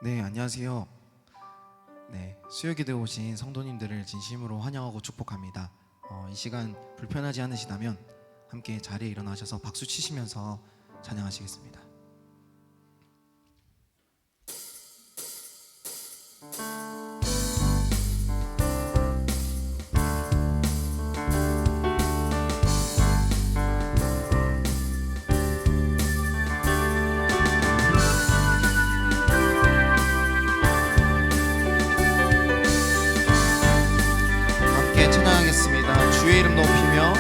네, 안녕하세요. 네, 수요기도에 오신 성도님들을 진심으로 환영하고 축복합니다. 이 시간 불편하지 않으시다면 함께 자리에 일어나셔서 박수 치시면서 찬양하시겠습니다. 찬양하겠습니다. 주의 이름 높이며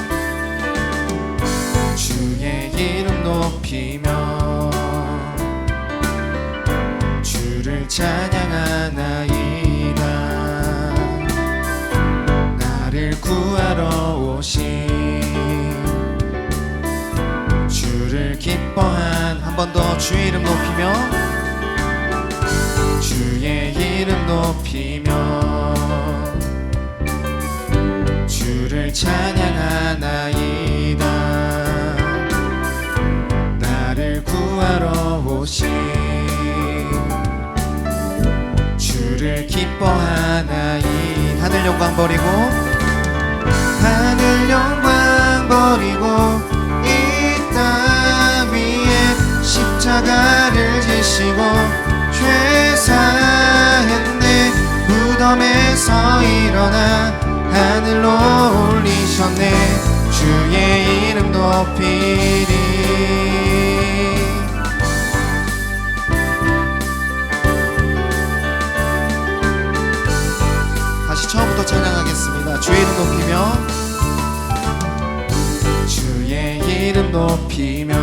주의 이름 높이며 주를 찬양하나이다. 나를 구하러 오신 주를 기뻐한 한 번 더 주의 이름 높이며 주의 이름 높이며 주를 찬양하나이다. 나를 구하러 오신 주를 기뻐하나이. 하늘 영광 버리고 하늘 영광 버리고 이 땅 위에 십자가를 지시고 죄 사했네. 무덤에서 일어나 하늘로 올리셨네. 주의 이름 높이리. 다시 처음부터 찬양하겠습니다. 주의 이름 높이며 주의 이름 높이며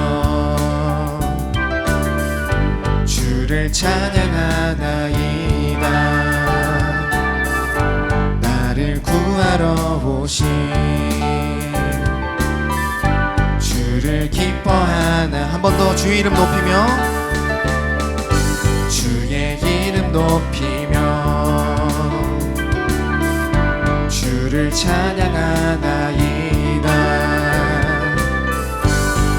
주를 찬양하나이다. 나를 구하러 오신 주를 기뻐하나. 한 번 더 주의 이름 높이며 주의 이름 높이며 주를 찬양하나이다.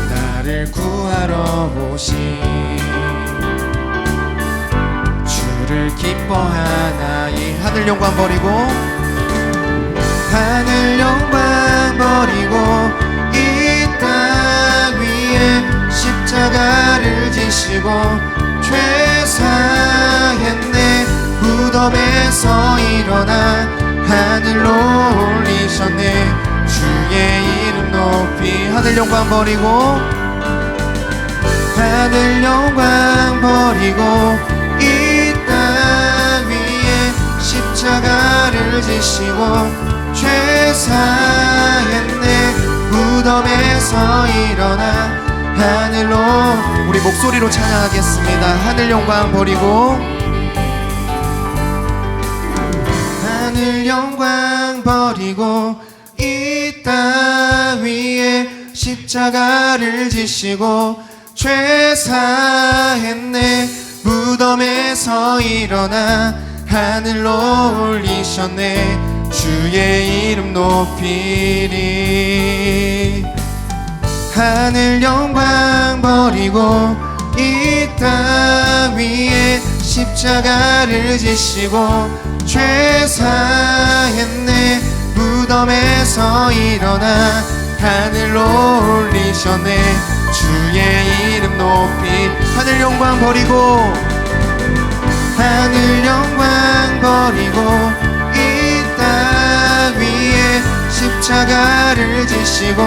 나를 구하러 오신 주를 기뻐하나이. 하늘 영광 버리고 하늘 영광 버리고 이 땅 위에 십자가를 지시고 죄 사했네. 무덤에서 일어나 하늘로 올리셨네. 주의 이름 높이. 하늘 영광 버리고 하늘 영광 버리고 이 땅 위에 십자가를 지시고 죄 사했네. 무덤에서 일어나 하늘로. 우리 목소리로 찬양하겠습니다. 하늘 영광 버리고 하늘 영광 버리고 이 땅 위에 십자가를 지시고 죄 사했네. 무덤에서 일어나 하늘로 올리셨네. 주의 이름 높이리. 하늘 영광 버리고 이 땅 위에 십자가를 지시고 죄 사했네. 무덤에서 일어나 하늘로 올리셨네. 주의 이름 높이. 하늘 영광 버리고 하늘 영광 버리고 위에 십자가를 지시고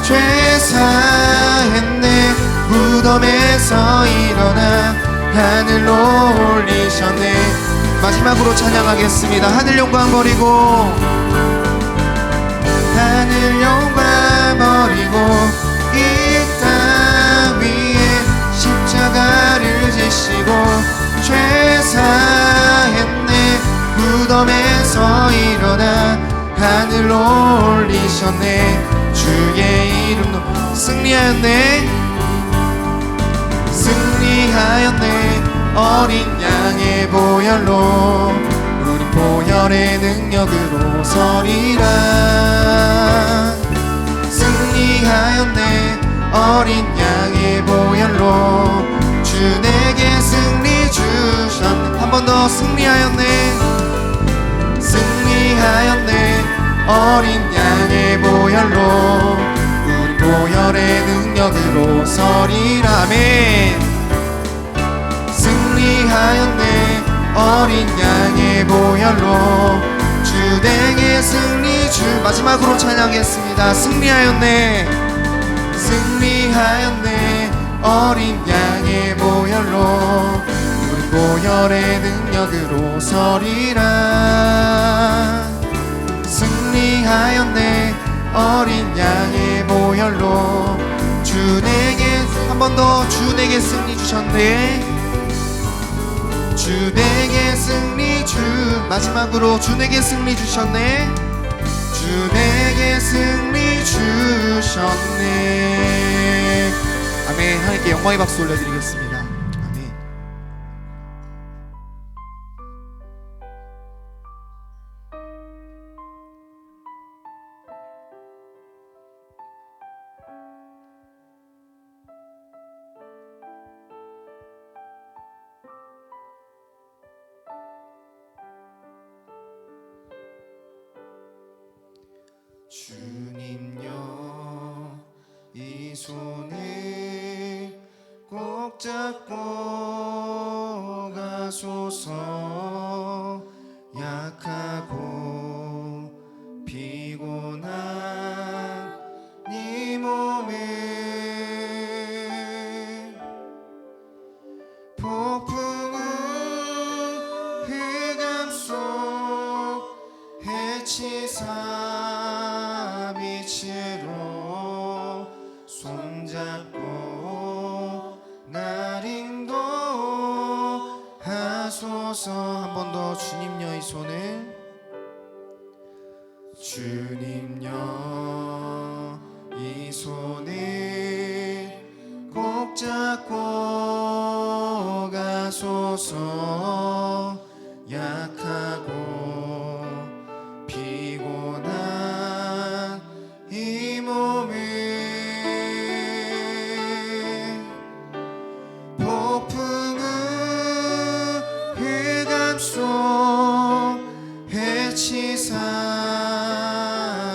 죄 사했네. 무덤에서 일어나 하늘로 올리셨네. 마지막으로 찬양하겠습니다. 하늘 영광 버리고 하늘 영광 버리고 이 땅 위에 십자가를 지시고 죄 사했네. 무덤에서 일어나 하늘로 올리셨네. 주의 이름 높. 승리하였네. 승리하였네. 어린 양의 보혈로 우리 보혈의 능력으로 서리라. 승리하였네. 어린 양의 보혈로 주 내게 승리 주셨네. 승리하였네. 승리하였네. 어린 양의 보혈로 우리 보혈의 능력으로 서리라멘. 승리하였네. 어린 양의 보혈로 주되게 승리 주. 마지막으로 찬양하겠습니다. 승리하였네. 승리하였네. 어린 양의 보혈로 우리 보혈의 능력으로 서리라. 승리하였네. 어린 양의 보혈로 주 내게 한 번 더 주 내게 승리 주셨네. 주 내게 승리 주. 마지막으로 주 내게 승리 주셨네. 주 내게 승리 주셨네. 아멘. 하나님께 영광의 박수 올려드리겠습니다. 아멘. 주님여 이 손을 꼭 잡고 가소서. 약하고 피곤한 네 몸을 폭풍우 흑암 속 해치사 빛으로 손잡고 날 인도하소서. 한 번 더 주님여 이 손을. 주님여 이 손을 꼭 잡고 가소서. 약하고 피곤한 이 몸을 폭풍우 흑암 속 해치사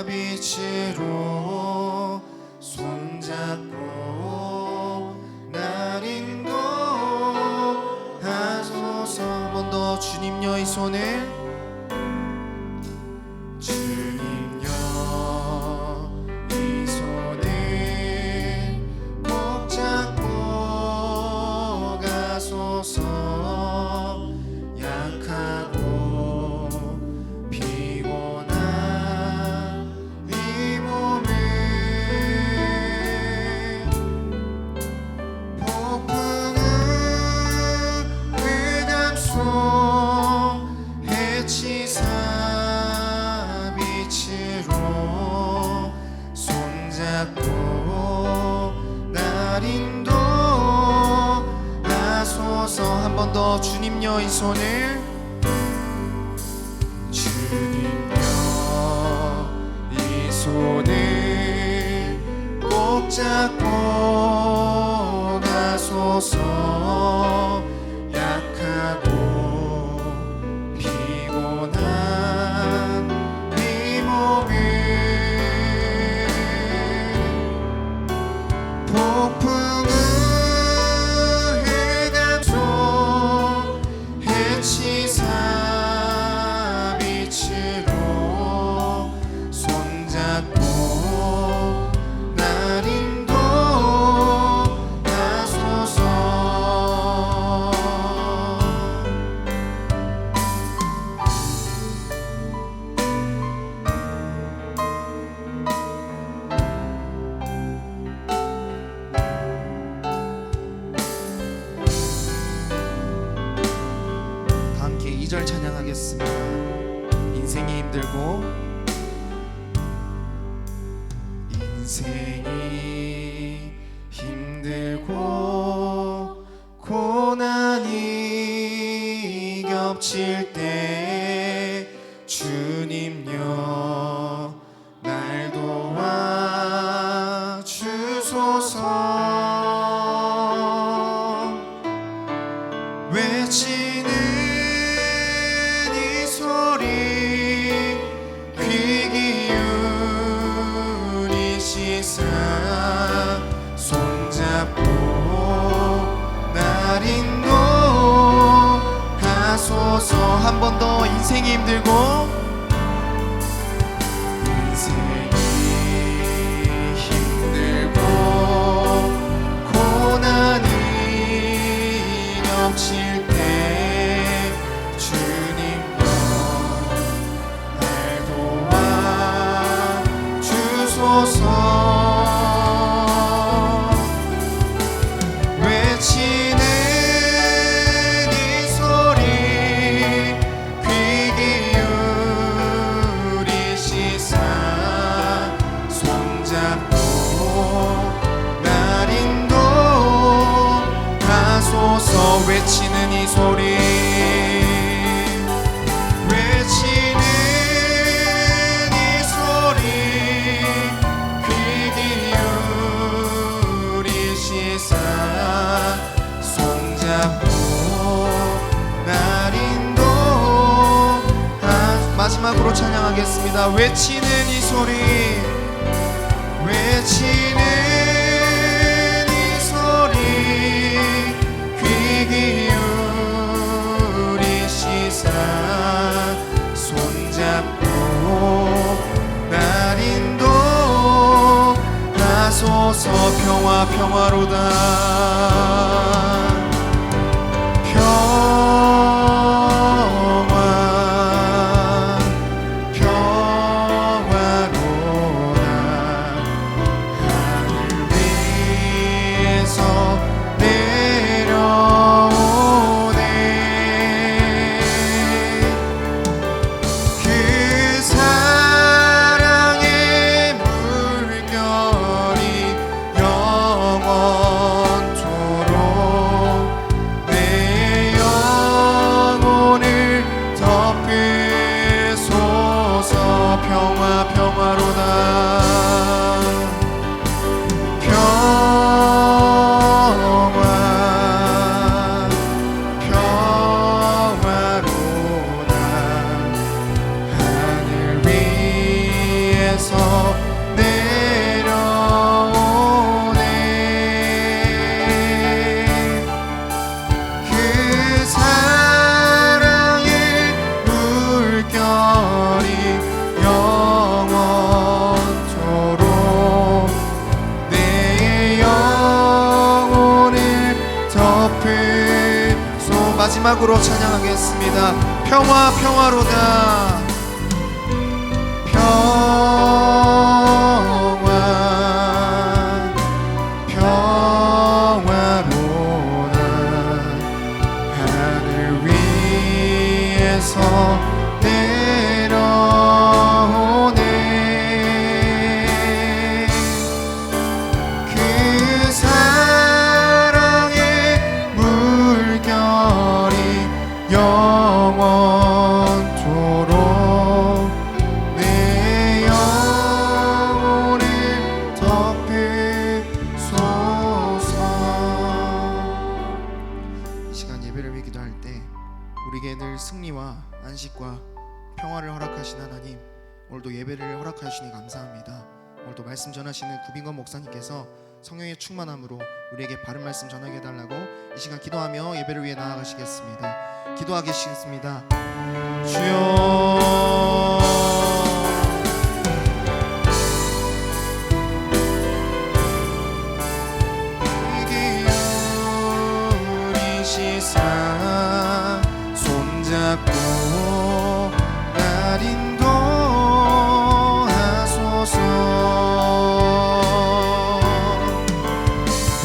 빛으로 손잡고 날 인도하소서. 한 번 더 주님여 이 손을. 주님여 이 손을 꼭 잡고 가소서. 약하고 피곤한 이 몸을 폭풍우 흑암 속 해치사 빛으로 손잡고 날 인도하소서. 한 번 더 주님여 이 손을. 주님여 이 손을 꼭 잡고 가소서. 약하고 피곤한 이 몸을 폭풍우 흑암 속 해치사 빛으로 손잡고 날 인도하소서. 다 함께 2절 찬양하겠습니다. 인생이 힘들고 인생이 힘들고 고난이 겹칠 때 주님여 날 도와주소서. 외치는 손잡고 날 인도하소서. 한 번 더. 인생이 힘들고 고난이 겹칠 때 주님여 날 도와주소서. 외치는 이 소리 귀 기울이시사 손잡고 날 인도하소서. 외치는 이 소리 외치는 이 소리 귀 기울이시사 손잡고 날 마지막으로 찬양하겠습니다. 외치는 이 소리 외치는 이 소리 귀 기울이시사 손잡고 날 인도하소서. 평화 평화로다 마지막으로 찬양하겠습니다. 평화 평화로다 평화 평화로다 하늘 위에서 내려오네. 그 사랑의 물결이 영원토록 내 영혼을 덮으소서. 이 시간 예배를 위해 기도할 때 우리에게 늘 승리와 안식과 평화를 허락하신 하나님, 오늘도 예배를 허락하여 주시니 감사합니다. 오늘도 말씀 전하시는 구빈건 목사님께서 성령의 충만함으로 우리에게 바른 말씀 전하게 해달라고 이 시간 기도하며 예배를 위해 나아가시겠습니다. 기도하겠습니다. 주여 기울이시사 손잡고 날 인도하소서.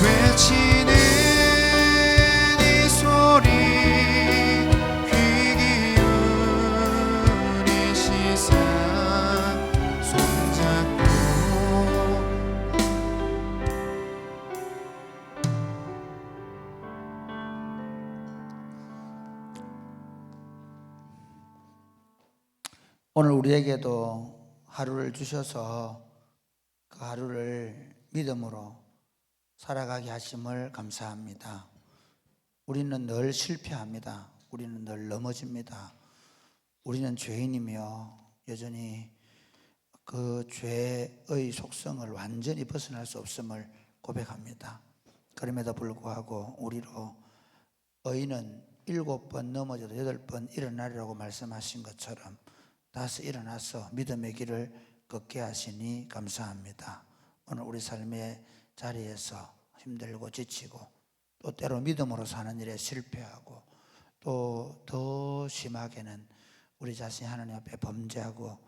외치는 이 소리 귀 기울이시사 손잡고. 오늘 우리에게도 하루를 주셔서 그 하루를 믿음으로 살아가게 하심을 감사합니다. 우리는 늘 실패합니다. 우리는 늘 넘어집니다. 우리는 죄인이며 여전히 그 죄의 속성을 완전히 벗어날 수 없음을 고백합니다. 그럼에도 불구하고 우리로 의인은 7번 넘어져도 8번 일어나리라고 말씀하신 것처럼 다시 일어나서 믿음의 길을 걷게 하시니 감사합니다. 오늘 우리 삶의 자리에서 힘들고 지치고 또 때로 믿음으로 사는 일에 실패하고 또 더 심하게는 우리 자신이 하나님 앞에 범죄하고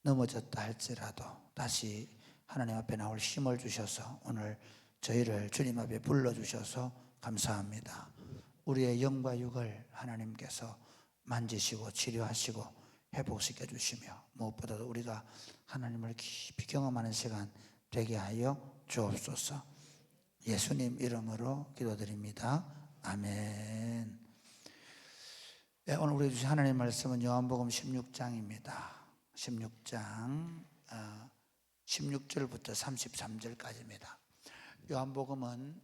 넘어졌다 할지라도 다시 하나님 앞에 나올 힘을 주셔서 오늘 저희를 주님 앞에 불러주셔서 감사합니다. 우리의 영과 육을 하나님께서 만지시고 치료하시고 회복시켜 주시며 무엇보다도 우리가 하나님을 깊이 경험하는 시간 되게 하여 주옵소서. 예수님 이름으로 기도드립니다. 아멘. 네, 오늘 우리 주신 하나님 말씀은 요한복음 16장입니다. 16장 16절부터 33절까지입니다. 요한복음은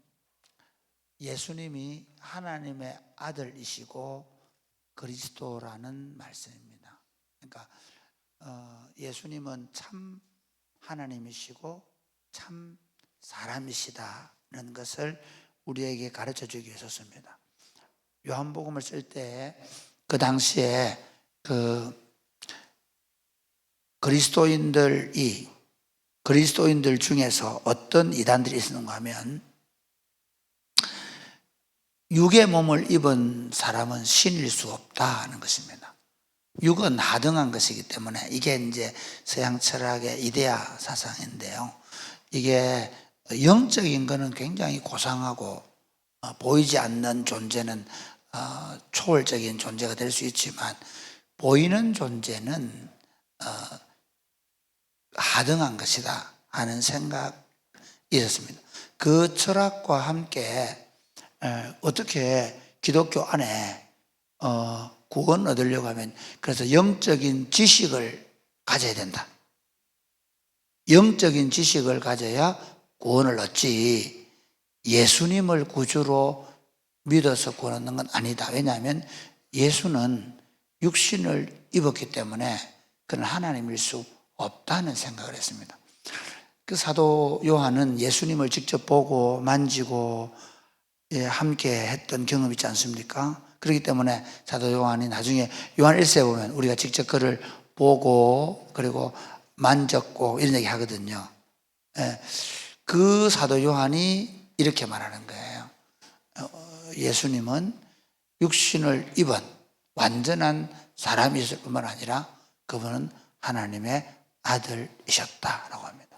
예수님이 하나님의 아들이시고 그리스도라는 말씀입니다. 그러니까 예수님은 참 하나님이시고 참 사람이시다는 것을 우리에게 가르쳐 주기 위해서 씁니다. 요한복음을 쓸 때 그 당시에 그리스도인들 중에서 어떤 이단들이 있었는가 하면 육의 몸을 입은 사람은 신일 수 없다 하는 것입니다. 육은 하등한 것이기 때문에 이게 이제 서양 철학의 이데아 사상인데요. 이게 영적인 것은 굉장히 고상하고 보이지 않는 존재는 초월적인 존재가 될 수 있지만 보이는 존재는 하등한 것이다 하는 생각이 있었습니다. 그 철학과 함께 어떻게 기독교 안에 구원 얻으려고 하면 그래서 영적인 지식을 가져야 된다. 영적인 지식을 가져야 구원을 얻지 예수님을 구주로 믿어서 구원 얻는 건 아니다. 왜냐하면 예수는 육신을 입었기 때문에 그는 하나님일 수 없다는 생각을 했습니다. 그 사도 요한은 예수님을 직접 보고 만지고 함께 했던 경험이 있지 않습니까? 그렇기 때문에 사도 요한이 나중에 요한 1세에 보면 우리가 직접 그를 보고 그리고 만졌고 이런 얘기 하거든요. 그 사도 요한이 이렇게 말하는 거예요. 예수님은 육신을 입은 완전한 사람이었을 뿐만 아니라 그분은 하나님의 아들이셨다라고 합니다.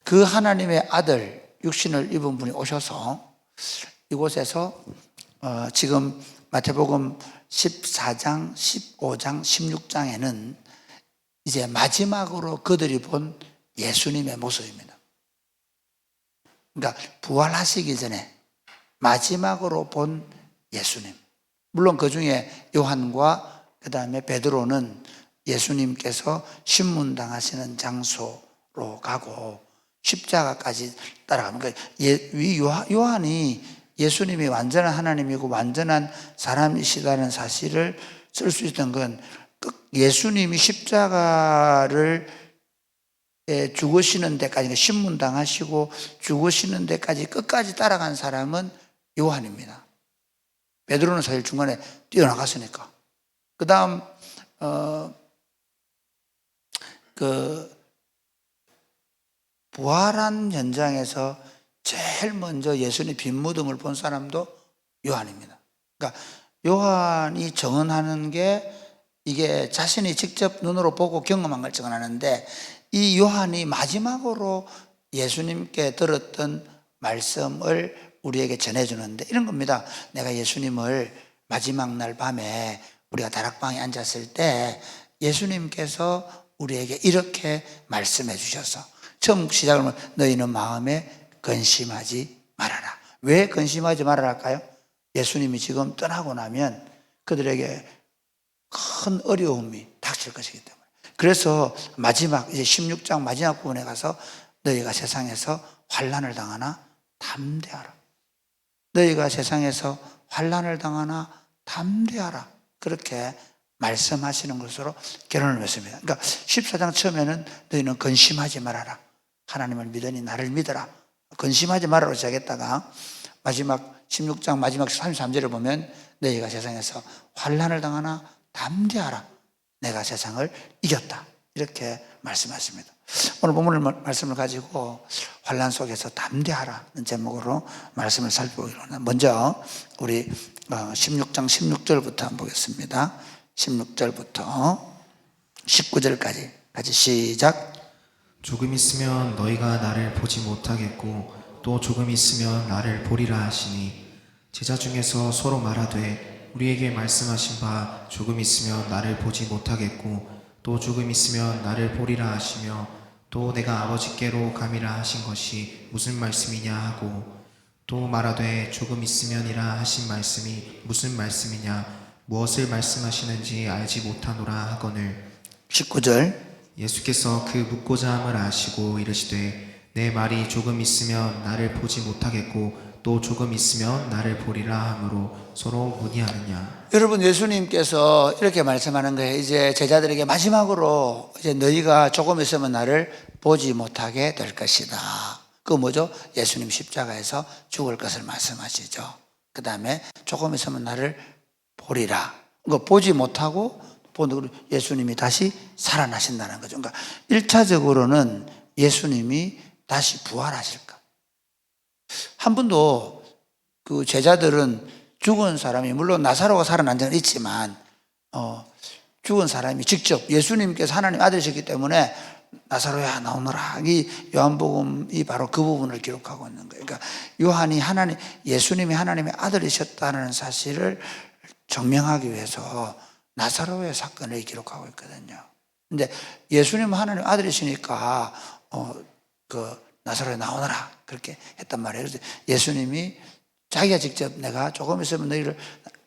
그 하나님의 아들 육신을 입은 분이 오셔서 이곳에서 지금 마태복음 14장, 15장, 16장에는 이제 마지막으로 그들이 본 예수님의 모습입니다. 그러니까 부활하시기 전에 마지막으로 본 예수님. 물론 그 중에 요한과 그 다음에 베드로는 예수님께서 신문당하시는 장소로 가고 십자가까지 따라갑니다. 요한이 예수님이 완전한 하나님이고 완전한 사람이시다는 사실을 쓸 수 있던 건 예수님이 십자가를 죽으시는 데까지 신문당하시고 죽으시는 데까지 끝까지 따라간 사람은 요한입니다. 베드로는 사실 중간에 뛰어나갔으니까. 그 다음 부활한 현장에서 제일 먼저 예수님 빈무덤을 본 사람도 요한입니다. 그러니까 요한이 증언하는 게 이게 자신이 직접 눈으로 보고 경험한 걸 증언하는데 이 요한이 마지막으로 예수님께 들었던 말씀을 우리에게 전해주는데 이런 겁니다. 내가 예수님을 마지막 날 밤에 우리가 다락방에 앉았을 때 예수님께서 우리에게 이렇게 말씀해 주셔서 처음 시작을 하면 너희는 마음에 근심하지 말아라. 왜 근심하지 말아라 할까요? 예수님이 지금 떠나고 나면 그들에게 큰 어려움이 닥칠 것이기 때문에. 그래서 마지막 이제 16장 마지막 부분에 가서 너희가 세상에서 환난을 당하나 담대하라. 너희가 세상에서 환난을 당하나 담대하라. 그렇게 말씀하시는 것으로 결론을 맺습니다. 그러니까 14장 처음에는 너희는 근심하지 말아라. 하나님을 믿으니 나를 믿어라. 근심하지 말아라 시작했다가 마지막 16장 마지막 33절을 보면 너희가 세상에서 환난을 당하나 담대하라. 내가 세상을 이겼다. 이렇게 말씀하십니다. 오늘 본문을 말씀을 가지고 환난 속에서 담대하라는 제목으로 말씀을 살펴보기로 합니다. 먼저 우리 16장 16절부터 한번 보겠습니다. 16절부터 19절까지 같이 시작. 조금 있으면 너희가 나를 보지 못하겠고 또 조금 있으면 나를 보리라 하시니 제자 중에서 서로 말하되 우리에게 말씀하신 바 조금 있으면 나를 보지 못하겠고 또 조금 있으면 나를 보리라 하시며 또 내가 아버지께로 감이라 하신 것이 무슨 말씀이냐 하고 또 말하되 조금 있으면이라 하신 말씀이 무슨 말씀이냐 무엇을 말씀하시는지 알지 못하노라 하거늘 19절. 예수께서 그 묻고자 함을 아시고 이르시되 내 말이 조금 있으면 나를 보지 못하겠고 또 조금 있으면 나를 보리라 하므로 서로 문의하느냐. 여러분, 예수님께서 이렇게 말씀하는 거예요. 이제 제자들에게 마지막으로 이제 너희가 조금 있으면 나를 보지 못하게 될 것이다. 그 뭐죠? 예수님 십자가에서 죽을 것을 말씀하시죠. 그 다음에 조금 있으면 나를 보리라. 그러니까 보지 못하고 예수님이 다시 살아나신다는 거죠. 그러니까 1차적으로는 예수님이 다시 부활하실까. 한 번도 그 제자들은 죽은 사람이, 물론 나사로가 살아난 적은 있지만 죽은 사람이 직접 예수님께서 하나님 아들이셨기 때문에 나사로야 나오너라. 이 요한복음이 바로 그 부분을 기록하고 있는 거예요. 그러니까 요한이 예수님이 하나님의 아들이셨다는 사실을 증명하기 위해서 나사로의 사건을 기록하고 있거든요. 근데 예수님은 하나님 아들이시니까 나사로에 나오너라 그렇게 했단 말이에요. 그래서 예수님이 자기가 직접 내가 조금 있으면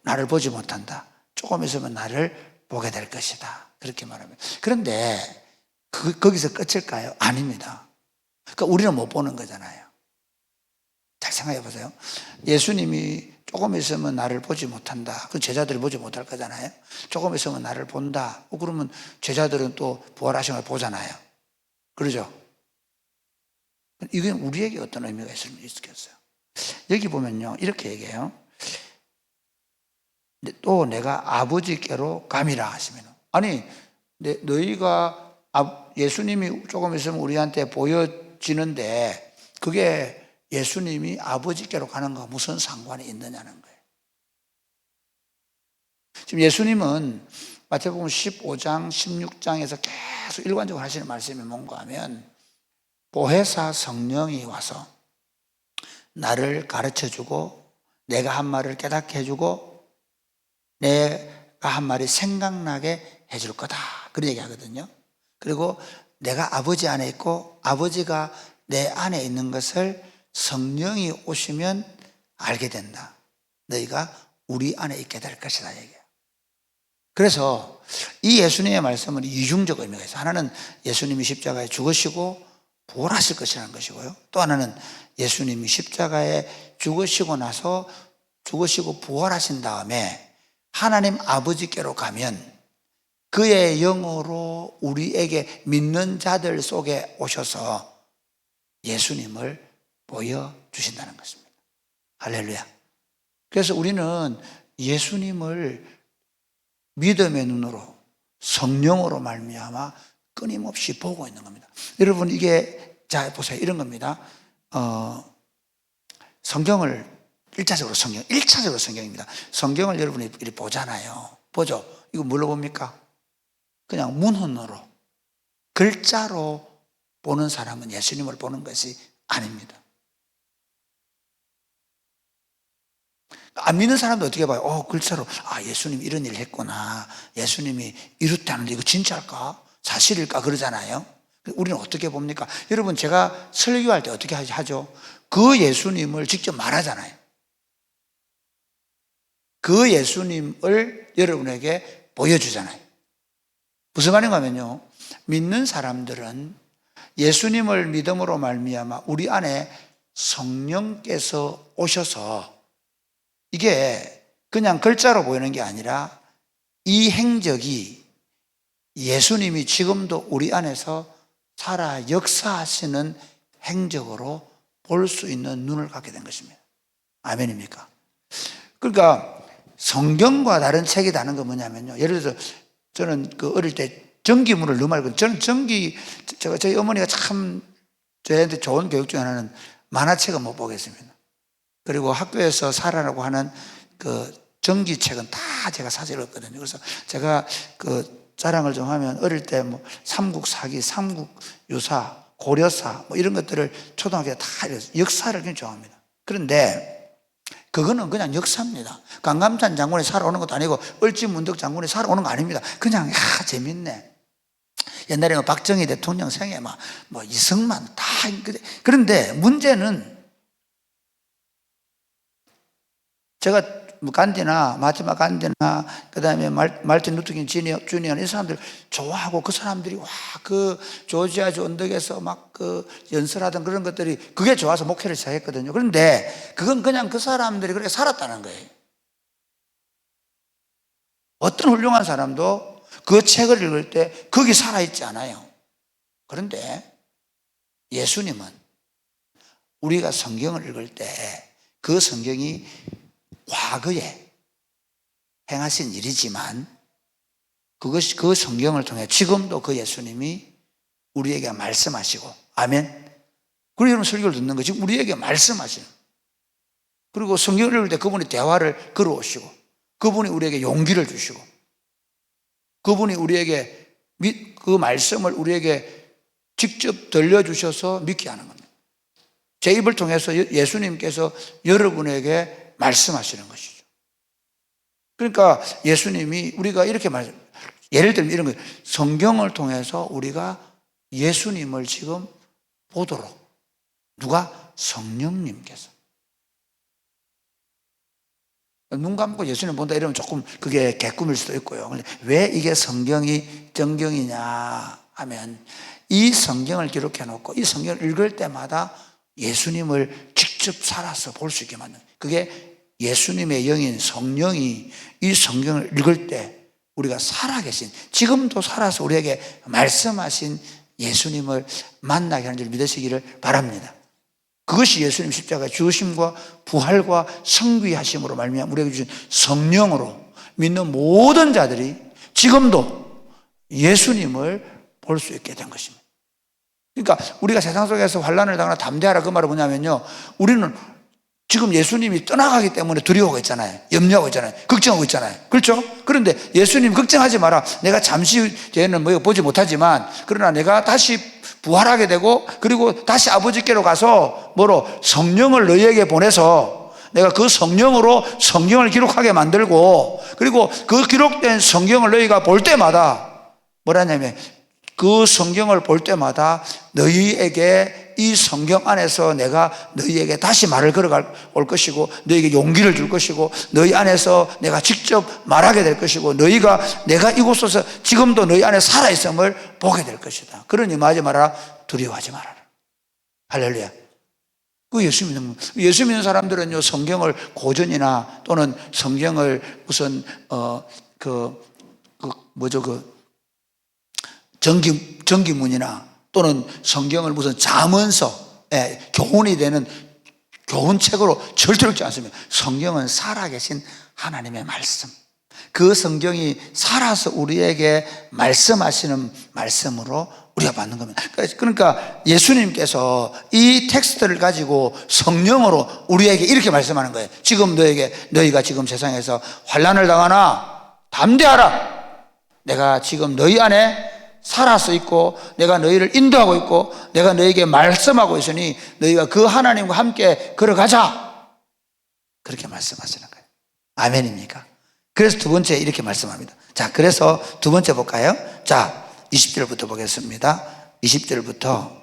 나를 보지 못한다. 조금 있으면 나를 보게 될 것이다. 그렇게 말합니다. 그런데 거기서 끝일까요? 아닙니다. 그러니까 우리는 못 보는 거잖아요. 잘 생각해 보세요. 예수님이 조금 있으면 나를 보지 못한다. 그 제자들이 보지 못할 거잖아요. 조금 있으면 나를 본다. 그러면 제자들은 또 부활하신 걸 보잖아요. 그러죠? 이건 우리에게 어떤 의미가 있겠어요? 여기 보면요, 이렇게 얘기해요. 또 내가 아버지께로 감이라 하시면, 아니 너희가 예수님이 조금 있으면 우리한테 보여지는데 그게 예수님이 아버지께로 가는 거 무슨 상관이 있느냐는 거예요. 지금 예수님은 마태복음 15장, 16장에서 계속 일관적으로 하시는 말씀이 뭔가 하면 보혜사 성령이 와서 나를 가르쳐주고 내가 한 말을 깨닫게 해주고 내가 한 말이 생각나게 해줄 거다. 그런 얘기 하거든요. 그리고 내가 아버지 안에 있고 아버지가 내 안에 있는 것을 성령이 오시면 알게 된다. 너희가 우리 안에 있게 될 것이다 얘기해요. 그래서 이 예수님의 말씀은 이중적 의미가 있어요. 하나는 예수님이 십자가에 죽으시고 부활하실 것이라는 것이고요. 또 하나는 예수님이 십자가에 죽으시고 나서 죽으시고 부활하신 다음에 하나님 아버지께로 가면 그의 영으로 우리에게 믿는 자들 속에 오셔서 예수님을 보여주신다는 것입니다. 할렐루야. 그래서 우리는 예수님을 믿음의 눈으로 성령으로 말미암아 끊임없이 보고 있는 겁니다. 여러분 이게 자 보세요. 이런 겁니다. 성경을 1차적으로 성경입니다. 성경을 여러분이 이렇게 보잖아요. 보죠. 이거 뭘로 봅니까? 그냥 문헌으로 글자로 보는 사람은 예수님을 보는 것이 아닙니다. 안 믿는 사람도 어떻게 봐요? 글자로 예수님이 이런 일을 했구나. 예수님이 이렇다는데 이거 진짜일까? 사실일까? 그러잖아요. 우리는 어떻게 봅니까? 여러분 제가 설교할 때 어떻게 하죠? 그 예수님을 직접 말하잖아요. 그 예수님을 여러분에게 보여주잖아요. 무슨 말인가 하면요, 믿는 사람들은 예수님을 믿음으로 말미암아 우리 안에 성령께서 오셔서 이게 그냥 글자로 보이는 게 아니라 이 행적이 예수님이 지금도 우리 안에서 살아 역사하시는 행적으로 볼 수 있는 눈을 갖게 된 것입니다. 아멘입니까? 그러니까 성경과 다른 책이 다른 건 뭐냐면요. 예를 들어서 저는 그 어릴 때 전기문을 너무 알고, 저는 저희 어머니가 참 저희한테 좋은 교육 중에 하나는 만화책은 못 보겠습니다. 그리고 학교에서 살아라고 하는 그 전기책은 다 제가 사서 읽었거든요. 그래서 제가 그 자랑을 좀 하면 어릴 때 뭐 삼국사기, 삼국유사, 고려사 뭐 이런 것들을 초등학교 때 다 읽었어요. 역사를 굉장히 좋아합니다. 그런데 그거는 그냥 역사입니다. 강감찬 장군이 살아오는 것도 아니고 을지문덕 장군이 살아오는 거 아닙니다. 그냥 재밌네. 옛날에 박정희 대통령 생에 뭐 이승만 다. 그런데 문제는 제가 뭐 간디나 마지막 간디나 그다음에 말틴 루터킹 주니어 이 사람들 좋아하고, 그 사람들이 그 조지아주 언덕에서 막 그 연설하던 그런 것들이 그게 좋아서 목회를 시작했거든요. 그런데 그건 그냥 그 사람들이 그렇게 살았다는 거예요. 어떤 훌륭한 사람도 그 책을 읽을 때 거기 살아있지 않아요. 그런데 예수님은 우리가 성경을 읽을 때 그 성경이 과거에 행하신 일이지만 그것이 그 성경을 통해 지금도 그 예수님이 우리에게 말씀하시고, 아멘. 그리고 여러분 설교를 듣는 거 지금 우리에게 말씀하시는, 그리고 성경을 읽을 때 그분이 대화를 걸어오시고, 그분이 우리에게 용기를 주시고, 그분이 우리에게 그 말씀을 우리에게 직접 들려주셔서 믿게 하는 겁니다. 제 입을 통해서 예수님께서 여러분에게 말씀하시는 것이죠. 그러니까 예수님이 우리가 이렇게 예를 들면 이런 거예요. 성경을 통해서 우리가 예수님을 지금 보도록, 누가? 성령님께서. 눈 감고 예수님 본다 이러면 조금 그게 개꿈일 수도 있고요. 근데 왜 이게 성경이 정경이냐 하면, 이 성경을 기록해 놓고 이 성경을 읽을 때마다 예수님을 직접 살아서 볼 수 있게 만든, 그게 예수님의 영인 성령이 이 성경을 읽을 때 우리가 살아계신, 지금도 살아서 우리에게 말씀하신 예수님을 만나게 하는 줄 믿으시기를 바랍니다. 그것이 예수님 십자가 죽으심과 부활과 성귀하심으로 말미암아 우리에게 주신 성령으로 믿는 모든 자들이 지금도 예수님을 볼 수 있게 된 것입니다. 그러니까 우리가 세상 속에서 환난을 당하나 담대하라, 그 말은 뭐냐면요, 우리는 지금 예수님이 떠나가기 때문에 두려워하고 있잖아요. 염려하고 있잖아요. 걱정하고 있잖아요. 그렇죠? 그런데 예수님 걱정하지 마라. 내가 잠시 뒤에는 뭐 보지 못하지만 그러나 내가 다시 부활하게 되고, 그리고 다시 아버지께로 가서 성령을 너희에게 보내서 내가 그 성령으로 성경을 기록하게 만들고, 그리고 그 기록된 성경을 너희가 볼 때마다 뭐라냐면, 그 성경을 볼 때마다 너희에게 이 성경 안에서 내가 너희에게 다시 말을 걸어올 것이고, 너희에게 용기를 줄 것이고, 너희 안에서 내가 직접 말하게 될 것이고, 너희가 내가 이곳에서 지금도 너희 안에 살아있음을 보게 될 것이다. 그러니 뭐하지 마라? 두려워하지 말아라. 할렐루야. 그 예수 믿는 사람들은요, 성경을 고전이나 또는 성경을 무슨 전기문이나 또는 성경을 무슨 잠언서, 교훈이 되는 교훈책으로 절대 읽지 않습니다. 성경은 살아계신 하나님의 말씀, 그 성경이 살아서 우리에게 말씀하시는 말씀으로 우리가 받는 겁니다. 그러니까 예수님께서 이 텍스트를 가지고 성령으로 우리에게 이렇게 말씀하는 거예요. 지금 너희가 지금 세상에서 환난을 당하나 담대하라. 내가 지금 너희 안에 살아서 있고, 내가 너희를 인도하고 있고, 내가 너희에게 말씀하고 있으니 너희가 그 하나님과 함께 걸어가자. 그렇게 말씀하시는 거예요. 아멘입니까? 그래서 두 번째 이렇게 말씀합니다. 자, 그래서 두 번째 볼까요? 자, 20절부터 보겠습니다. 20절부터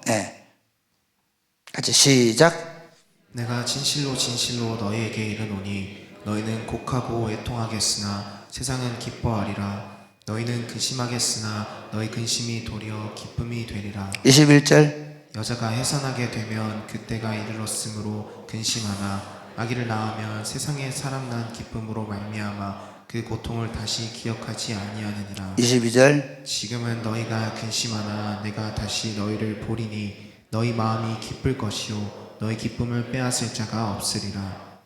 같이 시작. 내가 진실로 진실로 너희에게 이르노니 너희는 곡하고 애통하겠으나 세상은 기뻐하리라. 너희는 근심하겠으나 너희 근심이 도리어 기쁨이 되리라. 21절. 여자가 해산하게 되면 그때가 이르렀으므로 근심하나 아기를 낳으면 세상에 사람 난 기쁨으로 말미암아 그 고통을 다시 기억하지 아니하느니라. 22절. 지금은 너희가 근심하나 내가 다시 너희를 보리니 너희 마음이 기쁠 것이요 너희 기쁨을 빼앗을 자가 없으리라.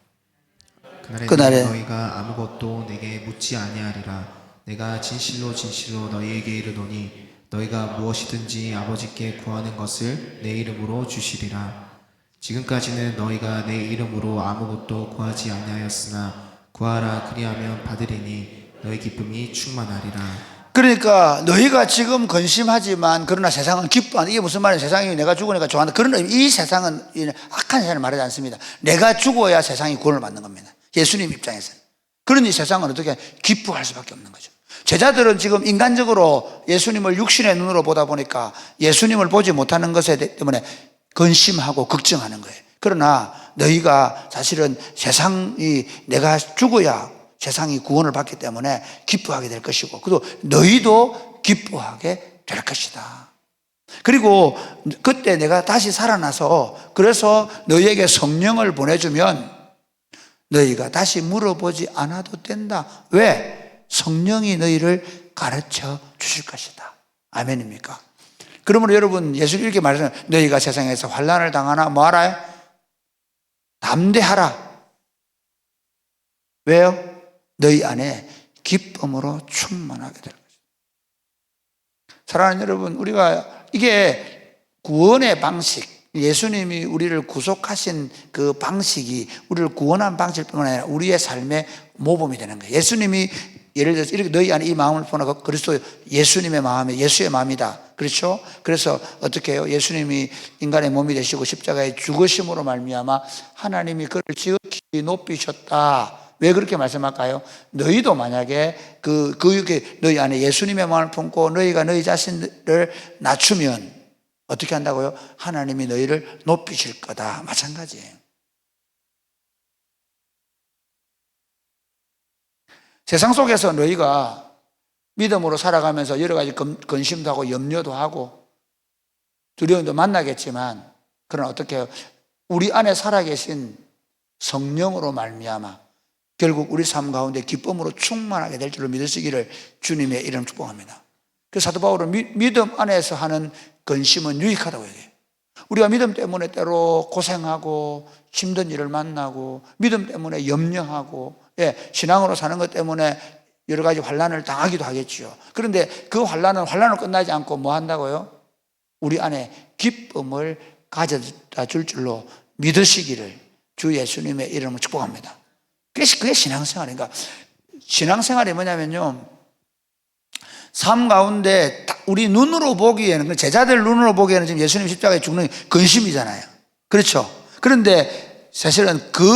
그날에 너희가 아무것도 내게 묻지 아니하리라. 내가 진실로 진실로 너희에게 이르노니 너희가 무엇이든지 아버지께 구하는 것을 내 이름으로 주시리라. 지금까지는 너희가 내 이름으로 아무것도 구하지 아니하였으나 구하라 그리하면 받으리니 너희 기쁨이 충만하리라. 그러니까 너희가 지금 근심하지만 그러나 세상은 기뻐한다. 이게 무슨 말이야? 세상이 내가 죽으니까 좋아한다. 그런 이 세상은 악한 세상을 말하지 않습니다. 내가 죽어야 세상이 구원을 받는 겁니다. 예수님 입장에서는. 그러니 세상은 어떻게 기뻐할 수밖에 없는 거죠. 제자들은 지금 인간적으로 예수님을 육신의 눈으로 보다 보니까 예수님을 보지 못하는 것에 때문에 근심하고 걱정하는 거예요. 그러나 너희가 사실은 세상이 내가 죽어야 세상이 구원을 받기 때문에 기뻐하게 될 것이고, 그리고 너희도 기뻐하게 될 것이다. 그리고 그때 내가 다시 살아나서 그래서 너희에게 성령을 보내주면 너희가 다시 물어보지 않아도 된다. 왜? 성령이 너희를 가르쳐 주실 것이다. 아멘입니까? 그러므로 여러분, 예수님 이렇게 말하잖아요. 너희가 세상에서 환난을 당하나 뭐하라? 담대하라. 왜요? 너희 안에 기쁨으로 충만하게 될 것이다. 사랑하는 여러분, 우리가 이게 구원의 방식, 예수님이 우리를 구속하신 그 방식이 우리를 구원한 방식뿐만 아니라 우리의 삶의 모범이 되는 거예요. 예수님이 예를 들어서 이렇게 너희 안에 이 마음을 보나 그리스도 예수님의 마음이 예수의 마음이다. 그렇죠? 그래서 어떻게 해요? 예수님이 인간의 몸이 되시고 십자가에 죽으심으로 말미암아 하나님이 그를 지극히 높이셨다. 왜 그렇게 말씀할까요? 너희도 만약에 너희 안에 예수님의 마음을 품고 너희가 너희 자신을 낮추면 어떻게 한다고요? 하나님이 너희를 높이실 거다. 마찬가지예요. 세상 속에서 너희가 믿음으로 살아가면서 여러 가지 근심도 하고 염려도 하고 두려움도 만나겠지만, 그러나 어떻게 해요? 우리 안에 살아계신 성령으로 말미암아 결국 우리 삶 가운데 기쁨으로 충만하게 될 줄로 믿으시기를 주님의 이름 축복합니다. 그래서 사도 바울은 믿음 안에서 하는 근심은 유익하다고 얘기해요. 우리가 믿음 때문에 때로 고생하고 힘든 일을 만나고 믿음 때문에 염려하고 신앙으로 사는 것 때문에 여러 가지 환난을 당하기도 하겠죠. 그런데 그 환난은 환난으로 끝나지 않고 뭐 한다고요? 우리 안에 기쁨을 가져다 줄 줄로 믿으시기를 주 예수님의 이름으로 축복합니다. 그게 신앙생활인가? 신앙생활이 뭐냐면요, 삶 가운데 우리 눈으로 보기에는, 제자들 눈으로 보기에는 지금 예수님 십자가에 죽는 게 근심이잖아요. 그렇죠? 그런데 사실은 그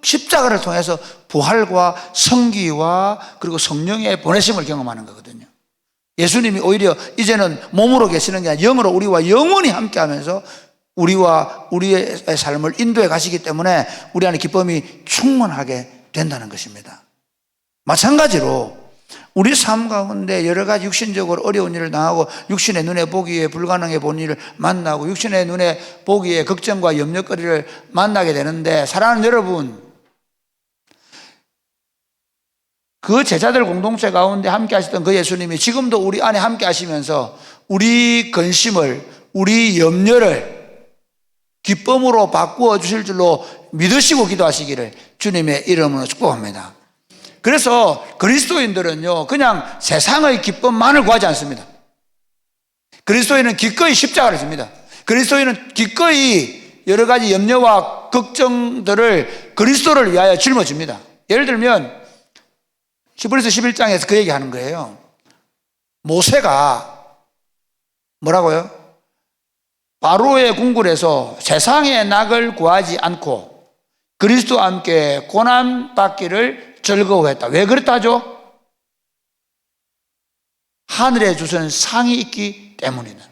십자가를 통해서 부활과 성기와 그리고 성령의 보내심을 경험하는 거거든요. 예수님이 오히려 이제는 몸으로 계시는 게 아니라 영으로 우리와 영원히 함께 하면서 우리와 우리의 삶을 인도해 가시기 때문에 우리 안에 기쁨이 충만하게 된다는 것입니다. 마찬가지로 우리 삶 가운데 여러 가지 육신적으로 어려운 일을 당하고 육신의 눈에 보기에 불가능해 본 일을 만나고 육신의 눈에 보기에 걱정과 염려거리를 만나게 되는데, 사랑하는 여러분, 그 제자들 공동체 가운데 함께 하셨던 그 예수님이 지금도 우리 안에 함께 하시면서 우리 근심을, 우리 염려를 기쁨으로 바꾸어 주실 줄로 믿으시고 기도하시기를 주님의 이름으로 축복합니다. 그래서 그리스도인들은요, 그냥 세상의 기쁨만을 구하지 않습니다. 그리스도인은 기꺼이 십자가를 집니다. 그리스도인은 기꺼이 여러 가지 염려와 걱정들을 그리스도를 위하여 짊어집니다. 예를 들면 히브리서 11장에서 그 얘기하는 거예요. 모세가 뭐라고요? 바로의 궁궐에서 세상의 낙을 구하지 않고 그리스도와 함께 고난받기를 즐거워했다. 왜 그렇다죠? 하늘에 주신 상이 있기 때문이다.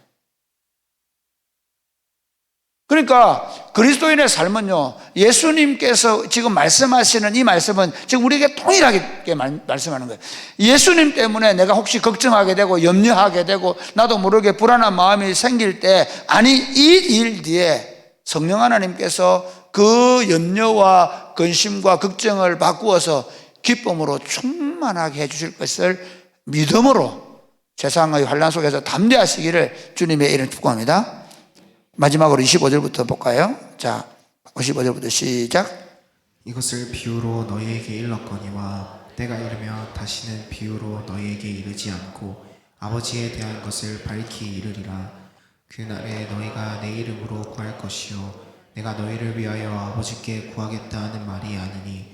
그러니까 그리스도인의 삶은요, 예수님께서 지금 말씀하시는 이 말씀은 지금 우리에게 동일하게 말씀하는 거예요. 예수님 때문에 내가 혹시 걱정하게 되고 염려하게 되고 나도 모르게 불안한 마음이 생길 때, 아니 이 일 뒤에 성령 하나님께서 그 염려와 근심과 걱정을 바꾸어서 기쁨으로 충만하게 해주실 것을 믿음으로 세상의 환난 속에서 담대하시기를 주님의 이름 축복합니다. 마지막으로 25절부터 볼까요? 자, 25절부터 시작. 이것을 비유로 너희에게 일렀거니와 때가 이르면 다시는 비유로 너희에게 이르지 않고 아버지에 대한 것을 밝히 이르리라. 그날에 너희가 내 이름으로 구할 것이요 내가 너희를 위하여 아버지께 구하겠다 하는 말이 아니니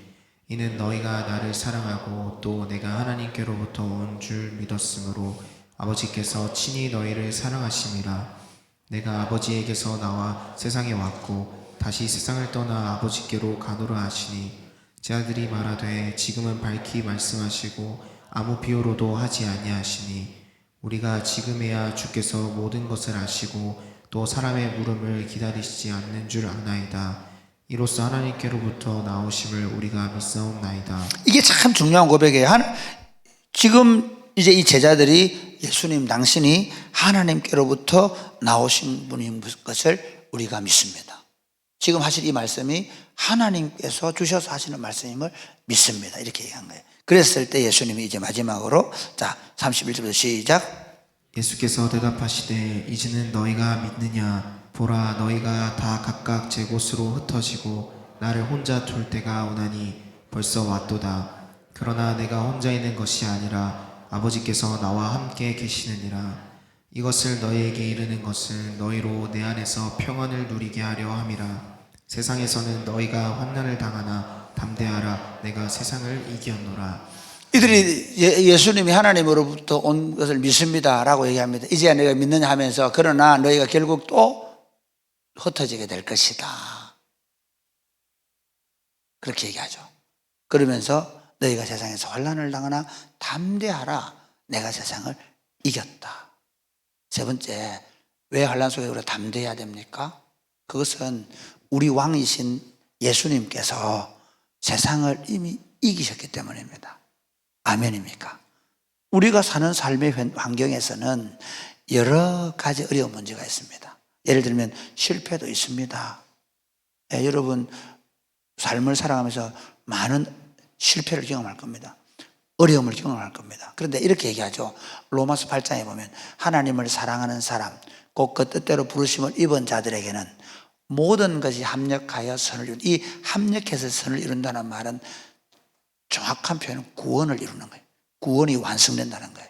이는 너희가 나를 사랑하고 또 내가 하나님께로부터 온 줄 믿었으므로 아버지께서 친히 너희를 사랑하심이라. 내가 아버지에게서 나와 세상에 왔고 다시 세상을 떠나 아버지께로 가노라 하시니 제 아들이 말하되 지금은 밝히 말씀하시고 아무 비유로도 하지 아니하시니 우리가 지금에야 주께서 모든 것을 아시고 또 사람의 물음을 기다리시지 않는 줄 아나이다. 이로써 하나님께로부터 나오심을 우리가 믿사옵나이다. 이게 참 중요한 고백이에요. 지금 이제 이 제자들이 예수님 당신이 하나님께로부터 나오신 분인 것을 우리가 믿습니다. 지금 하실 이 말씀이 하나님께서 주셔서 하시는 말씀임을 믿습니다. 이렇게 얘기한 거예요. 그랬을 때 예수님이 이제 마지막으로 자 31절부터 시작. 예수께서 대답하시되 이제는 너희가 믿느냐? 보라 너희가 다 각각 제 곳으로 흩어지고 나를 혼자 둘 때가 오나니 벌써 왔도다. 그러나 내가 혼자 있는 것이 아니라 아버지께서 나와 함께 계시느니라. 이것을 너희에게 이르는 것은 너희로 내 안에서 평안을 누리게 하려 함이라. 세상에서는 너희가 환난을 당하나 담대하라. 내가 세상을 이겼노라. 이들이 예수님이 하나님으로부터 온 것을 믿습니다 라고 얘기합니다. 이제야 내가 믿느냐 하면서 그러나 너희가 결국 또 흩어지게 될 것이다 그렇게 얘기하죠. 그러면서 너희가 세상에서 환난을 당하나 담대하라. 내가 세상을 이겼다. 세 번째, 왜 환난 속에 우리가 담대해야 됩니까? 그것은 우리 왕이신 예수님께서 세상을 이미 이기셨기 때문입니다. 아멘입니까? 우리가 사는 삶의 환경에서는 여러 가지 어려운 문제가 있습니다. 예를 들면 실패도 있습니다. 여러분 삶을 살아가면서 많은 실패를 경험할 겁니다. 어려움을 경험할 겁니다. 그런데 이렇게 얘기하죠. 로마서 8장에 보면 하나님을 사랑하는 사람 곧 그 뜻대로 부르심을 입은 자들에게는 모든 것이 합력하여 선을 이룬다. 이 합력해서 선을 이룬다는 말은 정확한 표현은 구원을 이루는 거예요. 구원이 완성된다는 거예요.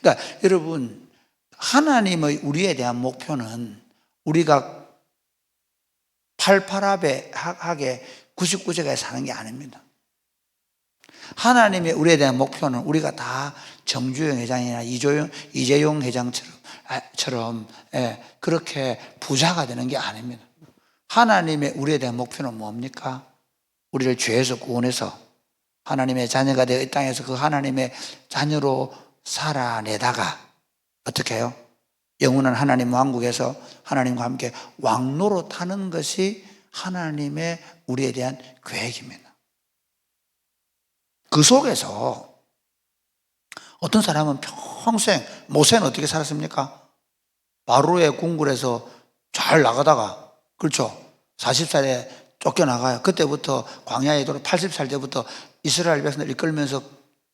그러니까 여러분 하나님의 우리에 대한 목표는 우리가 팔팔하게 99제가에 사는 게 아닙니다. 하나님의 우리에 대한 목표는 우리가 다 정주영 회장이나 이재용 회장처럼 그렇게 부자가 되는 게 아닙니다. 하나님의 우리에 대한 목표는 뭡니까? 우리를 죄에서 구원해서 하나님의 자녀가 되어 이 땅에서 그 하나님의 자녀로 살아내다가 어떻게 해요? 영원한 하나님 왕국에서 하나님과 함께 왕노로 타는 것이 하나님의 우리에 대한 계획입니다. 그 속에서 어떤 사람은 평생, 모세는 어떻게 살았습니까? 바로의 궁궐에서 잘 나가다가, 그렇죠? 40살에 쫓겨나가요. 그때부터 광야에 돌아 80살 때부터 이스라엘 백성들 이끌면서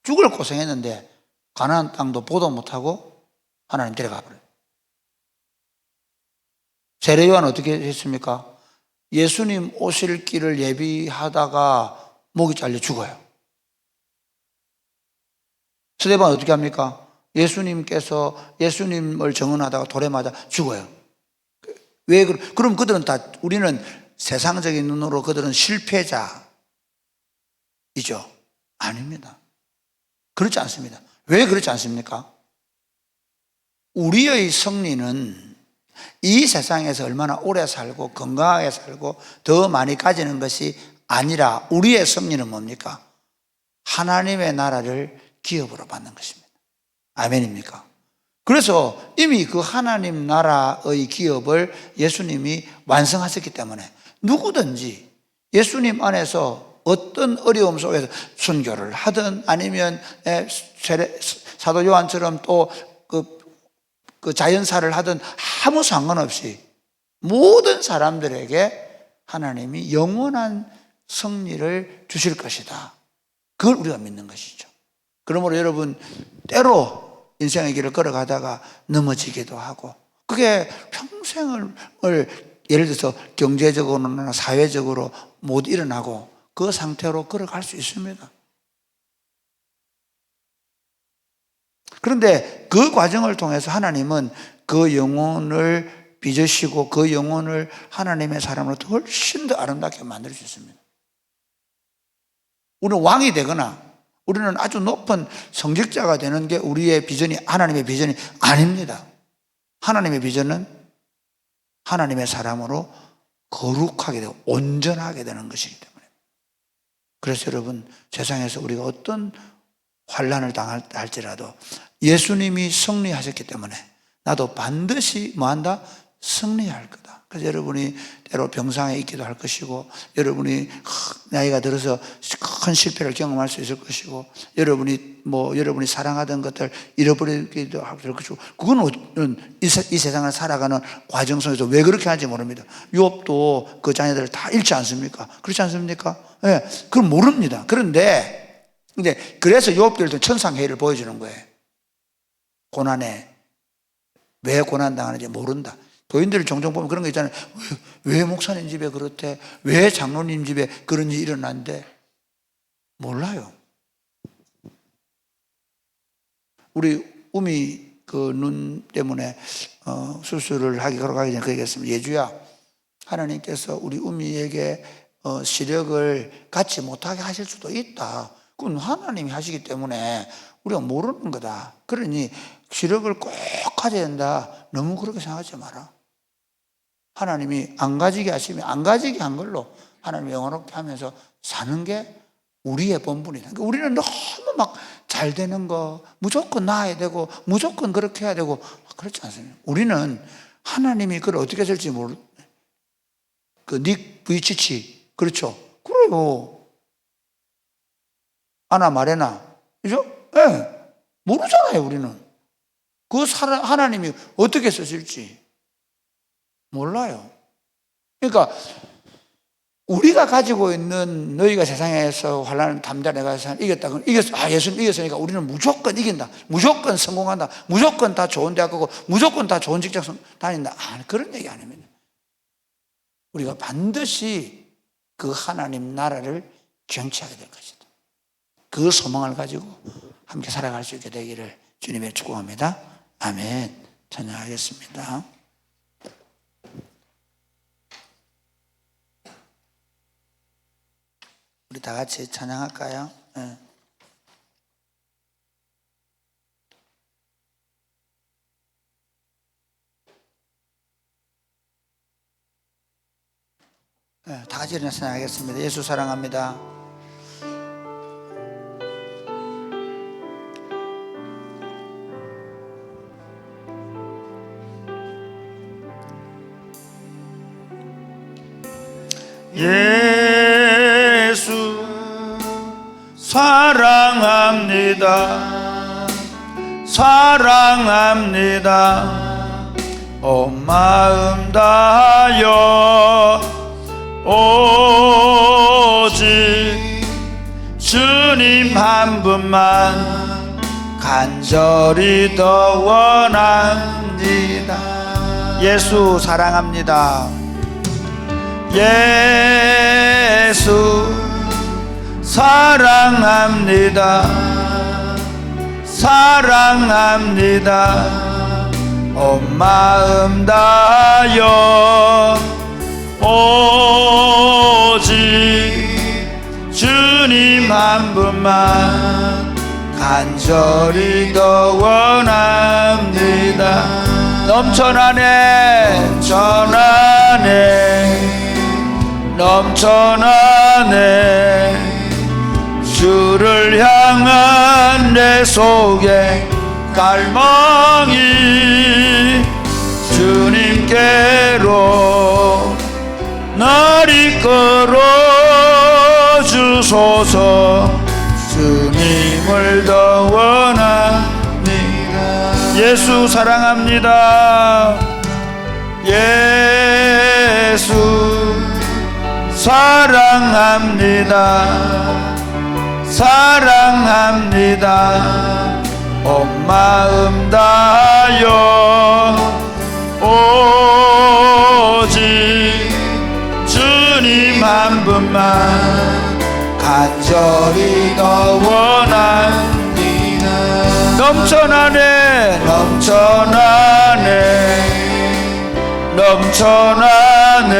죽을 고생했는데 가나안 땅도 보도 못하고 하나님 데려가 버려요. 세례 요한은 어떻게 했습니까? 예수님 오실 길을 예비하다가 목이 잘려 죽어요. 스데반은 어떻게 합니까? 예수님을 증언하다가 돌에 맞아 죽어요. 왜 그럼 그들은 다 우리는 세상적인 눈으로 그들은 실패자이죠? 아닙니다. 그렇지 않습니다. 왜 그렇지 않습니까? 우리의 승리는 이 세상에서 얼마나 오래 살고 건강하게 살고 더 많이 가지는 것이 아니라 우리의 승리는 뭡니까? 하나님의 나라를 기업으로 받는 것입니다. 아멘입니까? 그래서 이미 그 하나님 나라의 기업을 예수님이 완성하셨기 때문에 누구든지 예수님 안에서 어떤 어려움 속에서 순교를 하든 아니면 사도 요한처럼 또 그 자연사를 하든 아무 상관없이 모든 사람들에게 하나님이 영원한 승리를 주실 것이다. 그걸 우리가 믿는 것이죠. 그러므로 여러분, 때로 인생의 길을 걸어가다가 넘어지기도 하고, 그게 평생을 예를 들어서 경제적으로나 사회적으로 못 일어나고 그 상태로 걸어갈 수 있습니다. 그런데 그 과정을 통해서 하나님은 그 영혼을 빚으시고 그 영혼을 하나님의 사람으로 훨씬 더 아름답게 만들 수 있습니다. 우리는 왕이 되거나 우리는 아주 높은 성직자가 되는 게 우리의 비전이, 하나님의 비전이 아닙니다. 하나님의 비전은 하나님의 사람으로 거룩하게 되고 온전하게 되는 것이기 때문에. 그래서 여러분, 세상에서 우리가 어떤 환난을 당할지라도 예수님이 승리하셨기 때문에 나도 반드시 뭐한다? 승리할 거다. 그래서 여러분이 때로 병상에 있기도 할 것이고, 여러분이 나이가 들어서 큰 실패를 경험할 수 있을 것이고, 여러분이 사랑하던 것들 잃어버리기도 할 것이고, 그거는 이 세상을 살아가는 과정 속에서 왜 그렇게 하는지 모릅니다. 욥도 그 자녀들을 다 잃지 않습니까? 그렇지 않습니까? 예, 네, 그건 모릅니다. 그런데 이제 그래서 욥들도 천상회의를 보여주는 거예요. 고난에 왜 고난 당하는지 모른다. 교인들을 종종 보면 그런 거 있잖아요. 왜 목사님 집에 그렇대? 왜 장로님 집에 그런 일이 일어난대? 몰라요. 우리 우미 그 눈 때문에 수술을 하기 걸어가기 전에 그 얘기했습니다. 예주야, 하나님께서 우리 우미에게 시력을 갖지 못하게 하실 수도 있다. 그건 하나님이 하시기 때문에 우리가 모르는 거다. 그러니 시력을 꼭 가져야 된다. 너무 그렇게 생각하지 마라. 하나님이 안 가지게 하시면 안 가지게 한 걸로 하나님이 영원롭게 하면서 사는 게 우리의 본분이다. 그러니까 우리는 너무 막 잘 되는 거, 무조건 나아야 되고, 무조건 그렇게 해야 되고, 그렇지 않습니다. 우리는 하나님이 그걸 어떻게 하실지 닉 부이치치, 그렇죠? 그래요. 아나 마레나, 그죠? 예. 네. 모르잖아요, 우리는. 하나님이 어떻게 쓰실지 몰라요. 그러니까 우리가 가지고 있는 너희가 세상에서 환난을 담대하게 이겼다. 이겼어. 예수님 이겼으니까 우리는 무조건 이긴다. 무조건 성공한다. 무조건 다 좋은 대학 가고 무조건 다 좋은 직장 다닌다. 그런 얘기 아닙니다. 우리가 반드시 그 하나님 나라를 정치하게 될 것이다. 그 소망을 가지고 함께 살아갈 수 있게 되기를 주님의 축복합니다. 아멘. 찬양하겠습니다. 우리 다 같이 찬양할까요? 네. 네, 다 같이 일어나서 찬양하겠습니다. 예수 사랑합니다. 예수 사랑합니다. 사랑합니다. 온 마음 다하여 오직 주님 한 분만 간절히 더 원합니다. 예수 사랑합니다. 예수 사랑합니다. 사랑합니다. 온 마음 다하여 오직 주님 한 분만 간절히 더 원합니다. 넘쳐나네 전하네 넘쳐나네 주를 향한 내 속에 갈망이 주님께로 날 이끌어 주소서. 주님을 더 원합니다. 예수 사랑합니다. 예수 사랑합니다. 사랑합니다. 온 마음 다하여 오직 주님 한 분만 간절히 더 원합니다. 넘쳐나네 넘쳐나네 넘쳐나네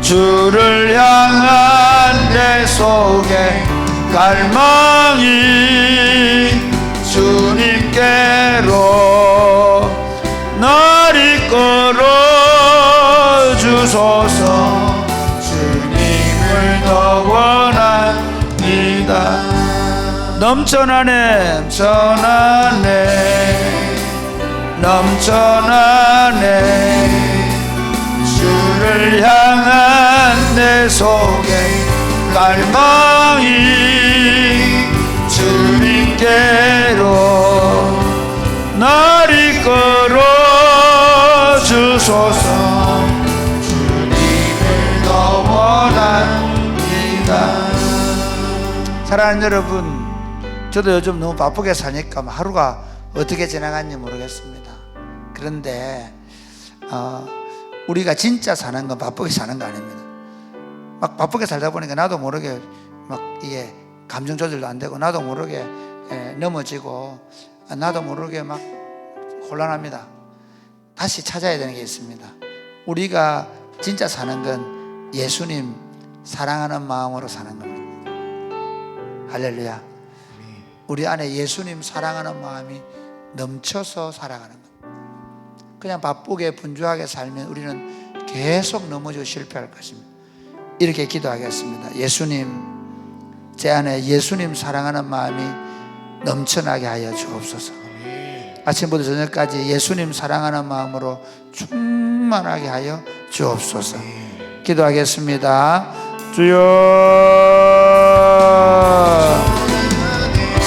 주를 향한 내 속에 갈망이 주님께로 날 이끌어 주소서. 주님을 더 원합니다. 넘쳐나네 넘쳐나네 넘쳐나네 주를 향한 내 속에 갈망이 주님께로 날 이끌어 주소서. 주님을 더 원합니다. 사랑하는 여러분, 저도 요즘 너무 바쁘게 사니까 하루가 어떻게 지나갔는지 모르겠습니다. 그런데 우리가 진짜 사는 건 바쁘게 사는 거 아닙니다. 막 바쁘게 살다 보니까 나도 모르게 막 이게 감정 조절도 안 되고 나도 모르게 넘어지고 나도 모르게 막 혼란합니다. 다시 찾아야 되는 게 있습니다. 우리가 진짜 사는 건 예수님 사랑하는 마음으로 사는 겁니다. 할렐루야. 우리 안에 예수님 사랑하는 마음이 넘쳐서 살아가는 겁니다. 그냥 바쁘게 분주하게 살면 우리는 계속 넘어지고 실패할 것입니다. 이렇게 기도하겠습니다. 예수님, 제 안에 예수님 사랑하는 마음이 넘쳐나게 하여 주옵소서. 아침부터 저녁까지 예수님 사랑하는 마음으로 충만하게 하여 주옵소서. 기도하겠습니다. 주여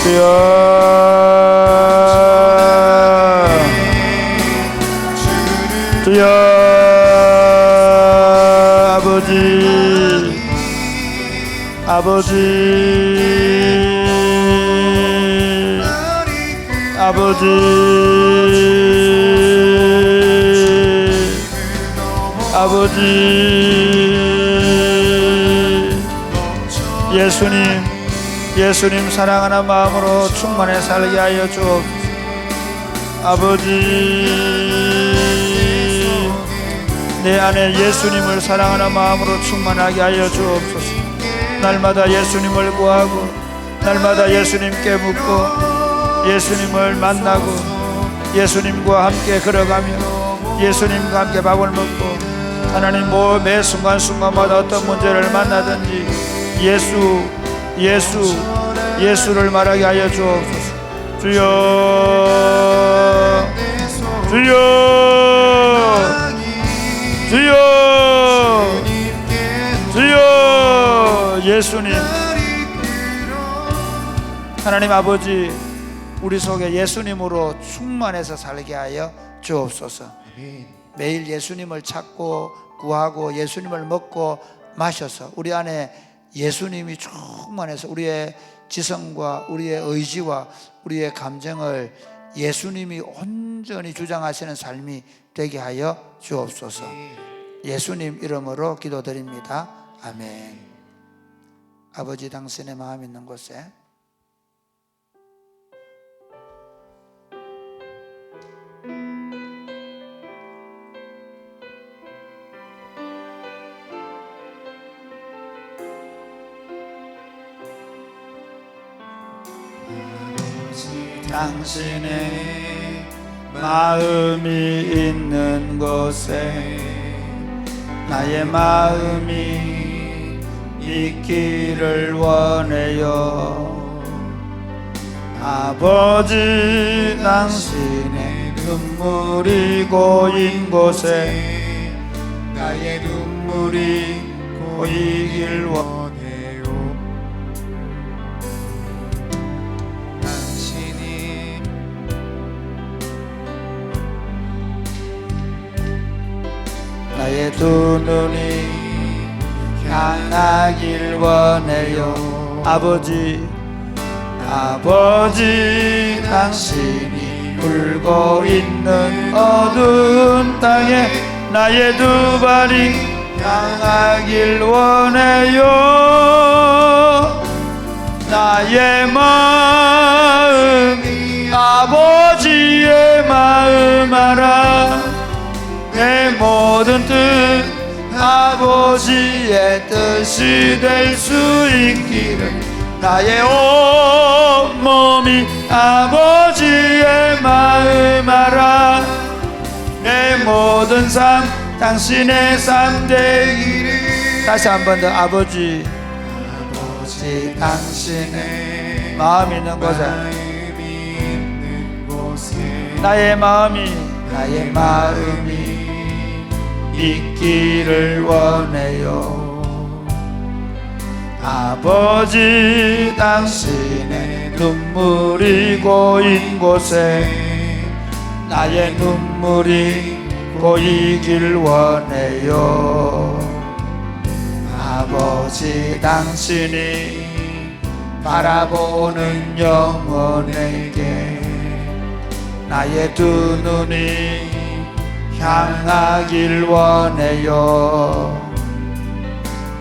주여 아버지 아버지 아버지 아버지 예수님 사랑하는 마음으로 충만해 살게 하여 주옵소서. 아버지, 내 안에 예수님을 사랑하는 마음으로 충만하게 하여 주옵소서. 날마다 예수님을 구하고 날마다 예수님께 묻고 예수님을 만나고 예수님과 함께 걸어가며 예수님과 함께 밥을 먹고 하나님 매 순간순간마다 어떤 문제를 만나든지 예수를 말하게 하여 주옵소서. 주여 주여 주여 주여 예수님. 하나님 아버지, 우리 속에 예수님으로 충만해서 살게 하여 주옵소서. 매일 예수님을 찾고 구하고 예수님을 먹고 마셔서 우리 안에 예수님이 충만해서 우리의 지성과 우리의 의지와 우리의 감정을 예수님이 온전히 주장하시는 삶이 되게 하여 주옵소서. 예수님 이름으로 기도드립니다. 아멘. 아버지, 당신의 마음 있는 곳에 당신의 마음이 있는 곳에 나의 마음이 있기를 원해요. 아버지, 당신의 눈물이 고인 곳에 나의 눈물이 고이길 원해요. 나의 두 눈이 향하길 원해요. 아버지 아버지 당신이 울고 있는 어두운 땅에 나의 두 발이 향하길 원해요. 나의 마음이 아버지의 마음 알아. 내 모든 뜻 아버지의 뜻이 될 수 있기를. 나의 온몸이 아버지의 마음 알아. 내 모든 삶 당신의 삶 되기를. 다시 한 번 더. 아버지 당신의 마음 있는 곳에 나의 마음이 있기를 원해요. 아버지 당신의 눈물이 고인 곳에 나의 눈물이 고이길 원해요. 아버지 당신이 바라보는 영혼에게 나의 두 눈이 향하길 원해요.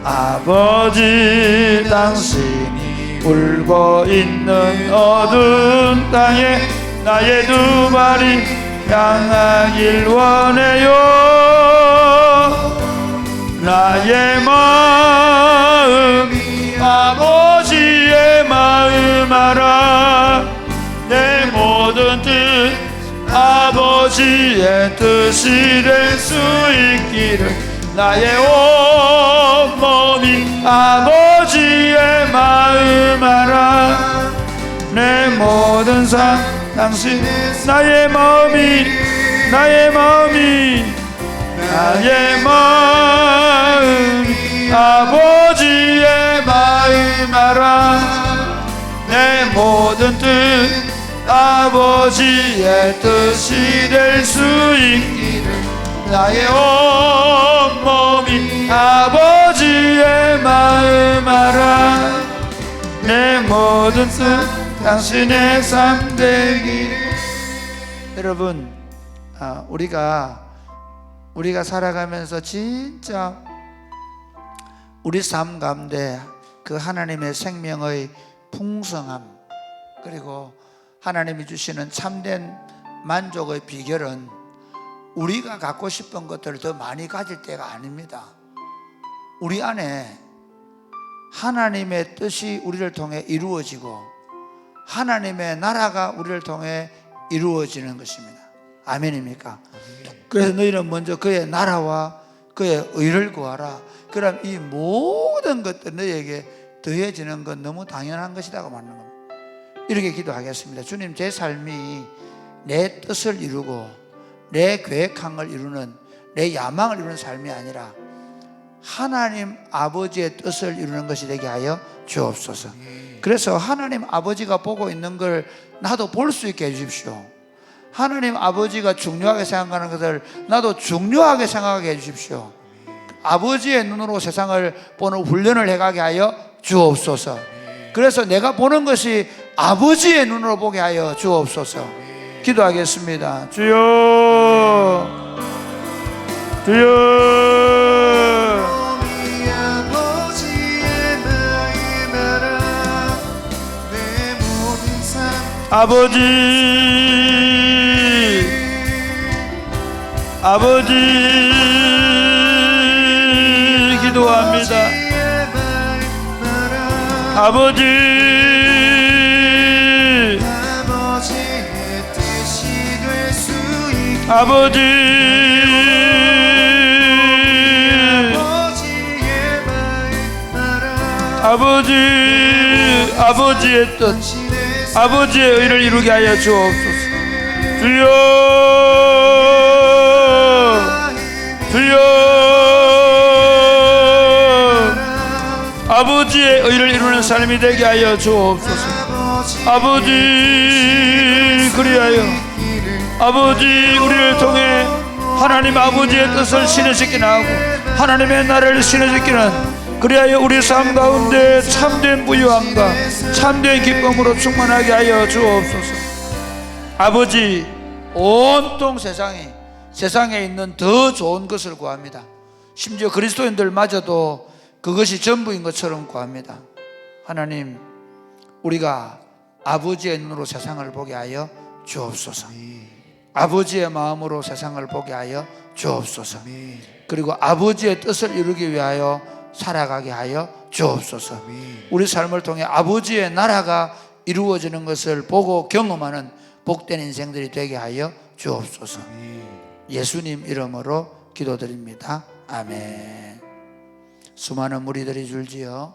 아버지 당신이 울고 있는 어두운 땅에 나의 두 발이 향하길 원해요. 나의 마음이 아버지의 마음 알아. 내 모든 뜻 아버지의 뜻이 될 수 있기를. 나의 온몸이 아버지의 마음 알아. 내 모든 삶 당신의 나의 마음이 아버지의 마음 알아. 내 모든 뜻 아버지의 뜻이 될 수 있기를. 나의 온몸이 아버지의 마음 알아. 내 모든 뜻 당신의 삶 되기를. 여러분, 우리가 살아가면서 진짜 우리 삶 가운데 그 하나님의 생명의 풍성함, 그리고 하나님이 주시는 참된 만족의 비결은 우리가 갖고 싶은 것들을 더 많이 가질 때가 아닙니다. 우리 안에 하나님의 뜻이 우리를 통해 이루어지고 하나님의 나라가 우리를 통해 이루어지는 것입니다. 아멘입니까? 그래서 너희는 먼저 그의 나라와 그의 의를 구하라. 그럼 이 모든 것들 너희에게 더해지는 건 너무 당연한 것이라고 말하는 겁니다. 이렇게 기도하겠습니다. 주님, 제 삶이 내 뜻을 이루고 내 계획한 걸 이루는, 내 야망을 이루는 삶이 아니라 하나님 아버지의 뜻을 이루는 것이 되게 하여 주옵소서. 그래서 하나님 아버지가 보고 있는 걸 나도 볼 수 있게 해주십시오. 하나님 아버지가 중요하게 생각하는 것을 나도 중요하게 생각하게 해주십시오. 아버지의 눈으로 세상을 보는 훈련을 해가게 하여 주옵소서. 그래서 내가 보는 것이 아버지의 눈으로 보게 하여 주옵소서. 기도하겠습니다. 주여, 아버지 기도합니다. 아버지 아버지의 뜻, 아버지의 의를 이루게 하여 주옵소서. 주여, 아버지의 의를 이루는 삶이 되게 하여 주옵소서. 아버지, 그리하여 아버지 우리를 통해 하나님 아버지의 뜻을 실현시키는 하고 하나님의 나라를 실현시키는 그리하여 우리 삶 가운데 참된 부유함과 참된 기쁨으로 충만하게 하여 주옵소서. 아버지, 온통 세상에 있는 더 좋은 것을 구합니다. 심지어 그리스도인들마저도 그것이 전부인 것처럼 구합니다. 하나님, 우리가 아버지의 눈으로 세상을 보게 하여 주옵소서. 아버지의 마음으로 세상을 보게 하여 주옵소서. 그리고 아버지의 뜻을 이루기 위하여 살아가게 하여 주옵소서. 우리 삶을 통해 아버지의 나라가 이루어지는 것을 보고 경험하는 복된 인생들이 되게 하여 주옵소서. 예수님 이름으로 기도드립니다. 아멘. 수많은 무리들이 줄지어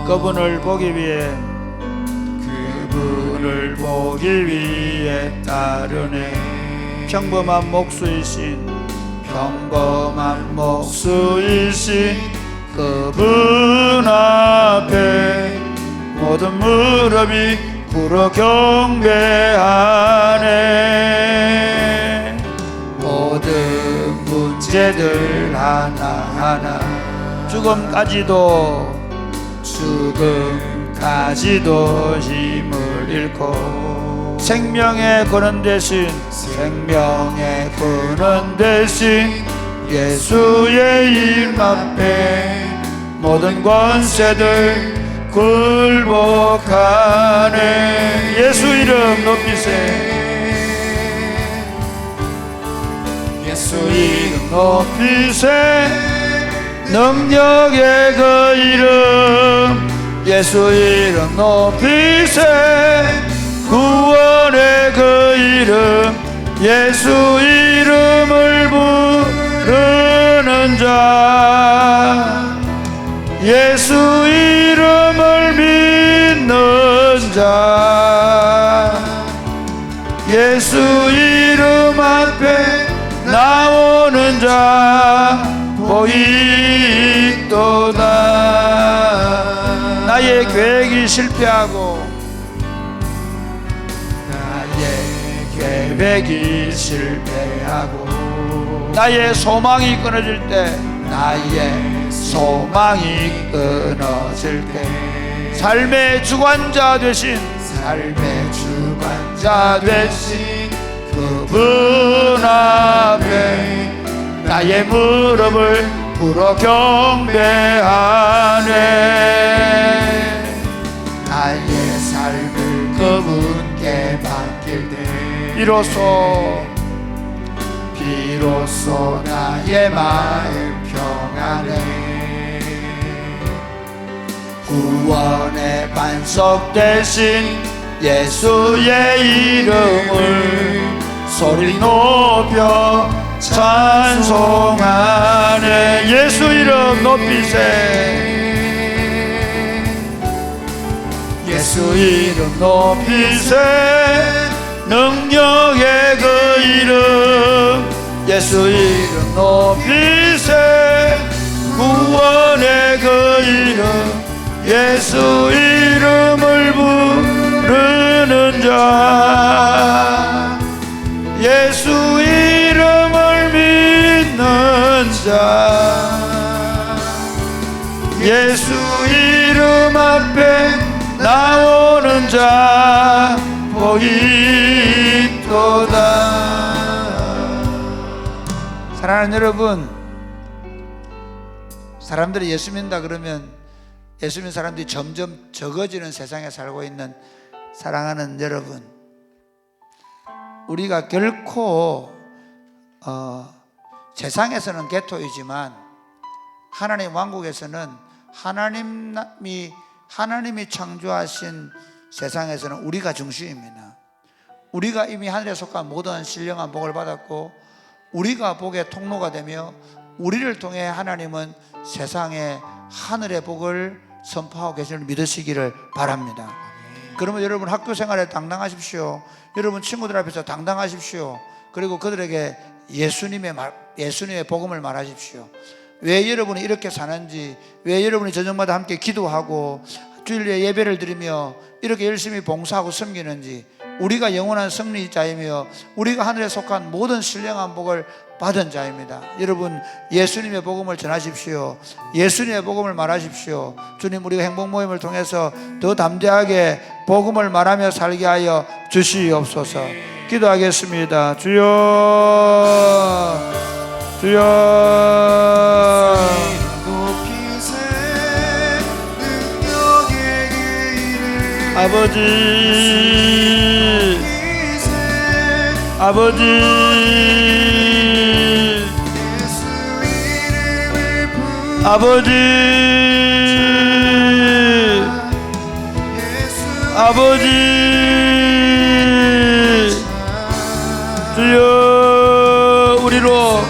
그분을 보기 위해 따르네. 평범한 목수이신 그분 앞에 모든 무릎이 꿇어 경배하네. 모든 문제들 하나하나 죽음까지도 힘을 잃고 생명의 근원 되신 예수의 이름 앞에 모든 권세들 굴복하네. 예수 이름 높이세 능력의 그 이름 예수 이름 높이세 구원의 그 이름 예수 이름을 부르는 자 예수 이름을 믿는 자 예수 이름 앞에 나오는 자 보이도다. 나의 계획이 실패하고 나의 소망이 끊어질 때 삶의 주관자 되신 그분 앞에 나의 무릎을 꿇어 경배하네. 나의 삶을 그분께 맡길 때 비로소 나의 마음 평안해. 구원의 반석 대신 예수의 이름을 소리 높여 찬송하네. 예수 이름 높이세 예수 이름 높이세 능력의 그 이름 예수 이름 높이세 구원의 그 이름 예수 이름을 부르는 자 예수 이름을 믿는 자 예수 이름 앞에 나오는 자 보이도다. 사랑하는 여러분, 사람들이 예수 믿는다 그러면 예수 믿는 사람들이 점점 적어지는 세상에 살고 있는 사랑하는 여러분, 우리가 결코 세상에서는 개토이지만 하나님 왕국에서는 하나님이 창조하신 세상에서는 우리가 중심입니다. 우리가 이미 하늘에 속한 모든 신령한 복을 받았고 우리가 복의 통로가 되며 우리를 통해 하나님은 세상에 하늘의 복을 선포하고 계시는 믿으시기를 바랍니다. 그러면 여러분 학교 생활에 당당하십시오. 여러분 친구들 앞에서 당당하십시오. 그리고 그들에게 예수님의 복음을 말하십시오. 왜 여러분이 이렇게 사는지, 왜 여러분이 저녁마다 함께 기도하고 주일에 예배를 드리며 이렇게 열심히 봉사하고 섬기는지, 우리가 영원한 승리자이며 우리가 하늘에 속한 모든 신령한 복을 받은 자입니다. 여러분, 예수님의 복음을 전하십시오. 예수님의 복음을 말하십시오. 주님, 우리가 행복 모임을 통해서 더 담대하게 복음을 말하며 살게 하여 주시옵소서. 기도하겠습니다. 주여, 주여. 아버지, 아버지, 아버지, 아버지, 주여, 우리로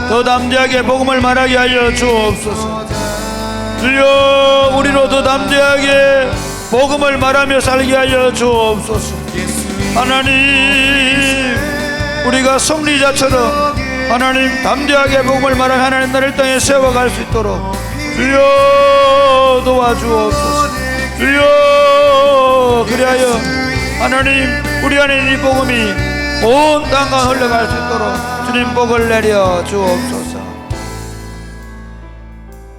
더 담대하게 복음을 말하게 하여 주옵소서. 주여, 우리로 더 담대하게 복음을 말하며 살게 하여 주옵소서. 하나님, 우리가 승리자처럼 하나님 담대하게 복음을 말하며 하나님 나라를 땅에 세워갈 수 있도록 주여 도와주옵소서. 주여, 그리하여 하나님 우리 안에 있는 이 복음이 온 땅과 흘러갈 수 있도록 주님 복을 내려 주옵소서.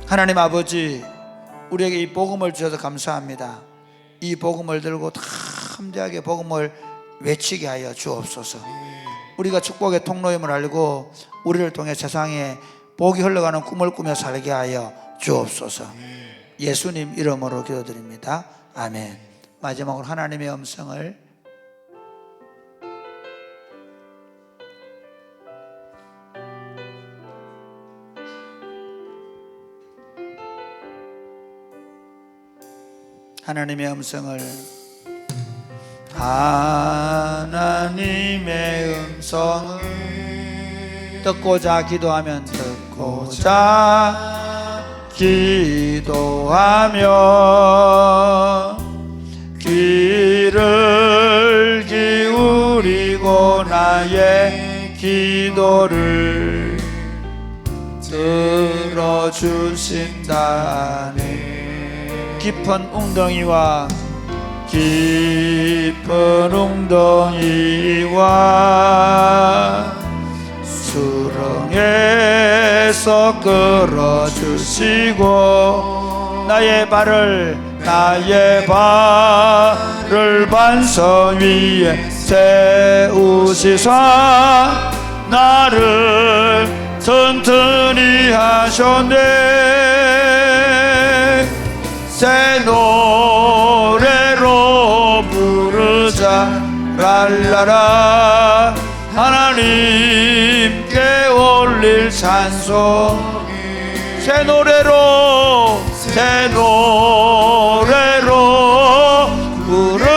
하나님 아버지, 우리에게 이 복음을 주셔서 감사합니다. 이 복음을 들고 담대하게 복음을 외치게 하여 주옵소서. 우리가 축복의 통로임을 알고 우리를 통해 세상에 복이 흘러가는 꿈을 꾸며 살게 하여 주옵소서. 예수님 이름으로 기도드립니다. 아멘. 마지막으로 하나님의 음성을 하나님의 음성을 듣고자 기도하면 듣고자 기도하며 귀를 기울이고 나의 기도를 들어주신다네. 깊은 웅덩이와 수렁에서 끌어주시고 나의 발을 반석 위에 세우시사 나를 튼튼히 하셨네. 새 노래로 부르자 랄라라. 하나님께 올릴 찬송 새 노래로 부르자.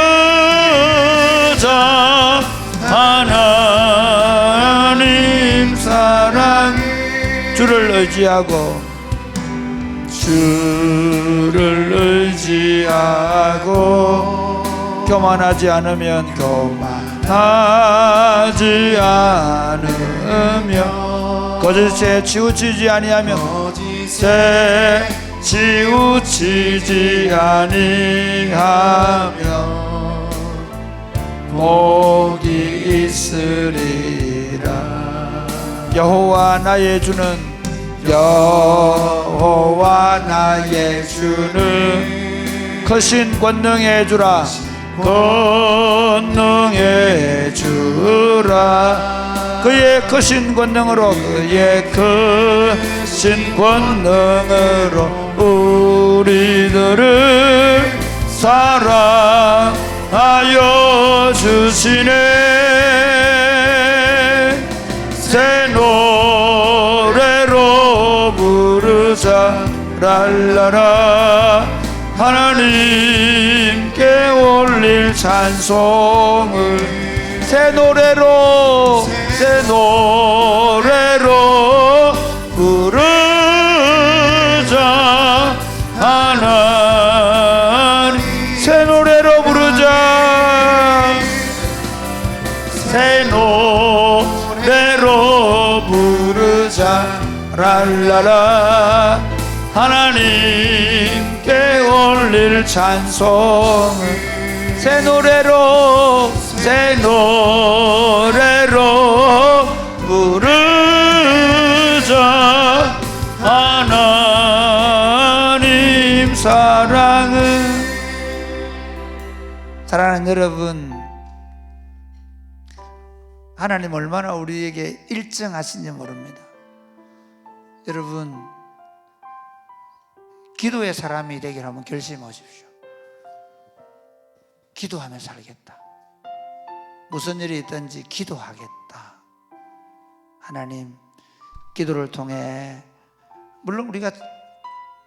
하나님 사랑 주를 의지하고 교만하지 않으면 거짓에 치우치지 아니하면 복이 있으리라. 여호와 나의 주는 크신 권능의 주라. 그의 크신 권능으로 우리들을 사랑하여 주시네. 새 노래로 부르자 랄라라. 하나님께 올릴 찬송을 새 노래로 부르자. 하나님 새 노래로 부르자. 랄라라 하나님께 올릴 찬송을 새 노래로 부르자. 하나님 사랑은. 사랑하는 여러분, 하나님 얼마나 우리에게 일정하신지 모릅니다. 여러분, 기도의 사람이 되기를 한번 결심하십시오. 기도하며 살겠다. 무슨 일이 있든지 기도하겠다. 하나님, 기도를 통해, 물론 우리가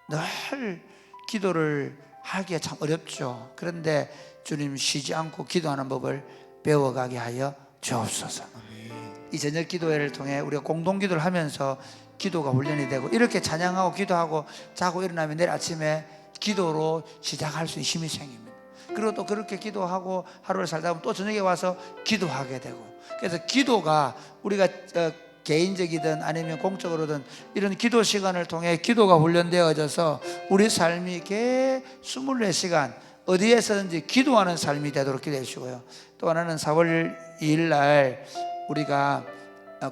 늘 기도를 하기가 참 어렵죠. 그런데 주님, 쉬지 않고 기도하는 법을 배워가게 하여 주옵소서. 이 저녁 기도회를 통해 우리가 공동기도를 하면서 기도가 훈련이 되고, 이렇게 찬양하고 기도하고 자고 일어나면 내일 아침에 기도로 시작할 수 있는 힘이 생깁니다. 그리고 또 그렇게 기도하고 하루를 살다 보면 또 저녁에 와서 기도하게 되고, 그래서 기도가 우리가 개인적이든 아니면 공적으로든 이런 기도 시간을 통해 기도가 훈련되어져서 우리 삶이 개 24시간 어디에서든지 기도하는 삶이 되도록 기도해 주시고요. 또 하나는 4월 2일 날 우리가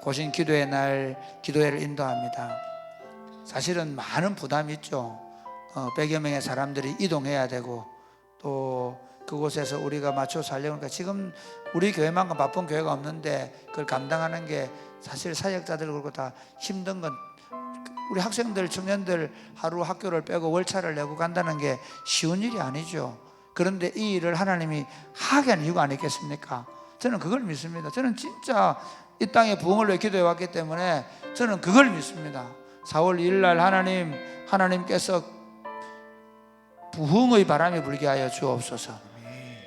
고신 기도의 날 기도회를 인도합니다. 사실은 많은 부담이 있죠. 100여 명의 사람들이 이동해야 되고, 또 그곳에서 우리가 맞춰 살려고 하니까, 지금 우리 교회만큼 바쁜 교회가 없는데 그걸 감당하는 게 사실 사역자들 그렇고 다 힘든 건, 우리 학생들 청년들 하루 학교를 빼고 월차를 내고 간다는 게 쉬운 일이 아니죠. 그런데 이 일을 하나님이 하게 한 이유가 아니겠습니까? 저는 그걸 믿습니다. 저는 진짜 이 땅에 부흥을 위해 기도해 왔기 때문에 저는 그걸 믿습니다. 4월 2일 날 하나님께서 부흥의 바람이 불게 하여 주옵소서.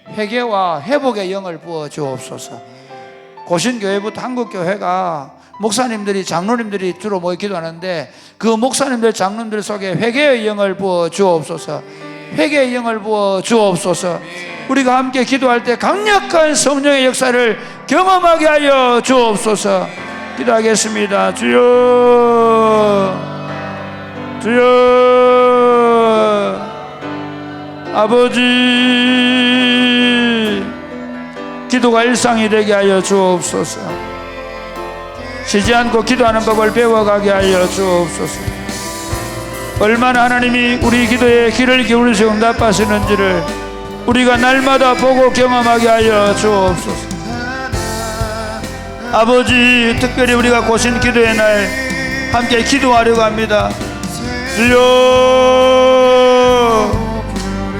회개와 회복의 영을 부어 주옵소서. 고신교회부터 한국교회가 목사님들이, 장로님들이 주로 모여 기도하는데, 그 목사님들, 장로님들 속에 회개의 영을 부어 주옵소서. 회개의 영을 부어 주옵소서. 우리가 함께 기도할 때 강력한 성령의 역사를 경험하게 하여 주옵소서. 기도하겠습니다. 주여, 주여, 아버지, 기도가 일상이 되게 하여 주옵소서. 쉬지 않고 기도하는 법을 배워가게 하여 주옵소서. 얼마나 하나님이 우리 기도에 귀를 기울이시고 응답하시는지를 우리가 날마다 보고 경험하게 하여 주옵소서. 아버지, 특별히 우리가 고신 기도의 날 함께 기도하려고 합니다. 주여,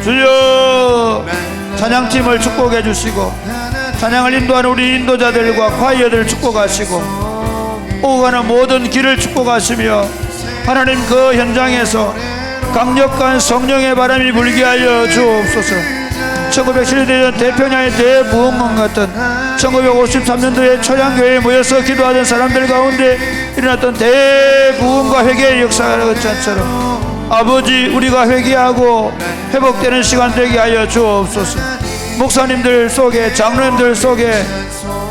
주여, 찬양팀을 축복해 주시고, 찬양을 인도하는 우리 인도자들과 과이어들 축복하시고, 오고 가는 모든 길을 축복하시며, 하나님 그 현장에서 강력한 성령의 바람이 불게 하여 주옵소서. 1970년 대평양의 대부흥원 같은 1953년도에 초량교회에 모여서 기도하던 사람들 가운데 일어났던 대부흥과 회개의 역사처럼 아버지, 우리가 회개하고 회복되는 시간 되게 하여 주옵소서. 목사님들 속에, 장로님들 속에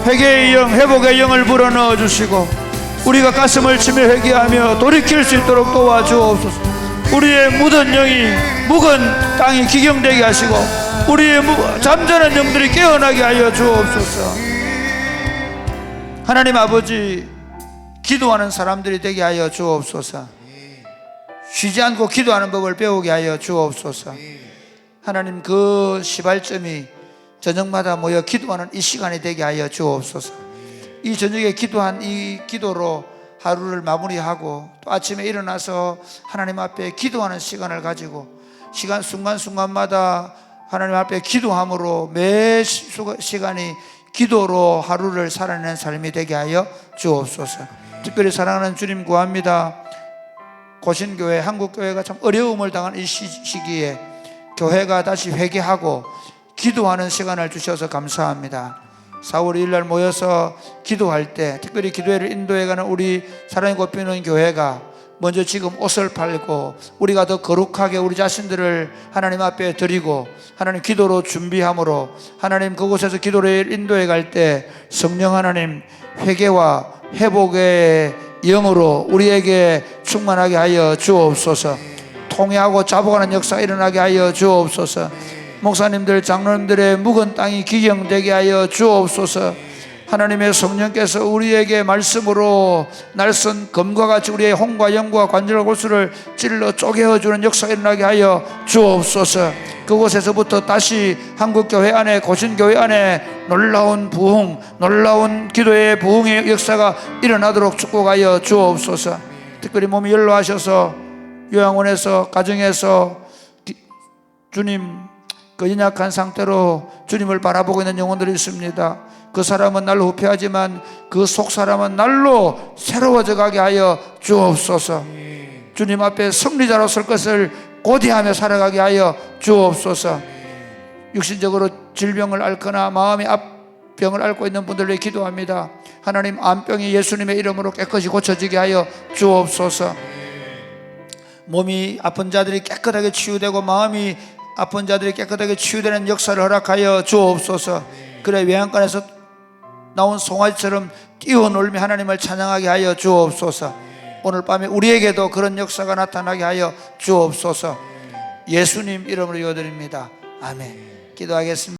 회개의 영, 회복의 영을 불어넣어 주시고, 우리가 가슴을 치며 회개하며 돌이킬 수 있도록 도와주옵소서. 우리의 묻은 영이, 묵은 땅이 기경되게 하시고, 우리의 잠자는 영들이 깨어나게 하여 주옵소서. 하나님 아버지, 기도하는 사람들이 되게 하여 주옵소서. 쉬지 않고 기도하는 법을 배우게 하여 주옵소서. 하나님, 그 시발점이 저녁마다 모여 기도하는 이 시간이 되게 하여 주옵소서. 이 저녁에 기도한 이 기도로 하루를 마무리하고, 또 아침에 일어나서 하나님 앞에 기도하는 시간을 가지고, 순간순간마다 하나님 앞에 기도함으로 매 시간이 기도로 하루를 살아내는 삶이 되게 하여 주옵소서. 특별히 사랑하는 주님 구합니다. 고신교회, 한국교회가 참 어려움을 당한 이 시기에 교회가 다시 회개하고 기도하는 시간을 주셔서 감사합니다. 4월 2일 날 모여서 기도할 때, 특별히 기도회를 인도해가는 우리 사랑이 꼽히는 교회가 먼저 지금 옷을 팔고 우리가 더 거룩하게 우리 자신들을 하나님 앞에 드리고 하나님 기도로 준비함으로, 하나님 그곳에서 기도를 인도해 갈 때 성령 하나님 회개와 회복의 영으로 우리에게 충만하게 하여 주옵소서. 통회하고 자복하는 역사가 일어나게 하여 주옵소서. 목사님들 장로님들의 묵은 땅이 기경되게 하여 주옵소서. 하나님의 성령께서 우리에게 말씀으로 날선 검과 같이 우리의 홍과 영과 관절과 골수를 찔러 쪼개어주는 역사가 일어나게 하여 주옵소서. 그곳에서부터 다시 한국교회 안에, 고신교회 안에 놀라운 부흥, 놀라운 기도의 부흥의 역사가 일어나도록 축복하여 주옵소서. 특별히 몸이 연로하셔서 요양원에서, 가정에서 주님 그 연약한 상태로 주님을 바라보고 있는 영혼들이 있습니다. 그 사람은 날로 후퇴하지만 그 속 사람은 날로 새로워져 가게 하여 주옵소서. 주님 앞에 승리자로 설 것을 고대하며 살아가게 하여 주옵소서. 육신적으로 질병을 앓거나 마음의 병을 앓고 있는 분들을 위해 기도합니다. 하나님, 암병이 예수님의 이름으로 깨끗이 고쳐지게 하여 주옵소서. 몸이 아픈 자들이 깨끗하게 치유되고 마음이 아픈 자들이 깨끗하게 치유되는 역사를 허락하여 주옵소서. 그래 외양간에서 나온 송아지처럼 뛰어놀며 하나님을 찬양하게 하여 주옵소서. 오늘 밤에 우리에게도 그런 역사가 나타나게 하여 주옵소서. 예수님 이름으로 기도드립니다. 아멘. 기도하겠습니다.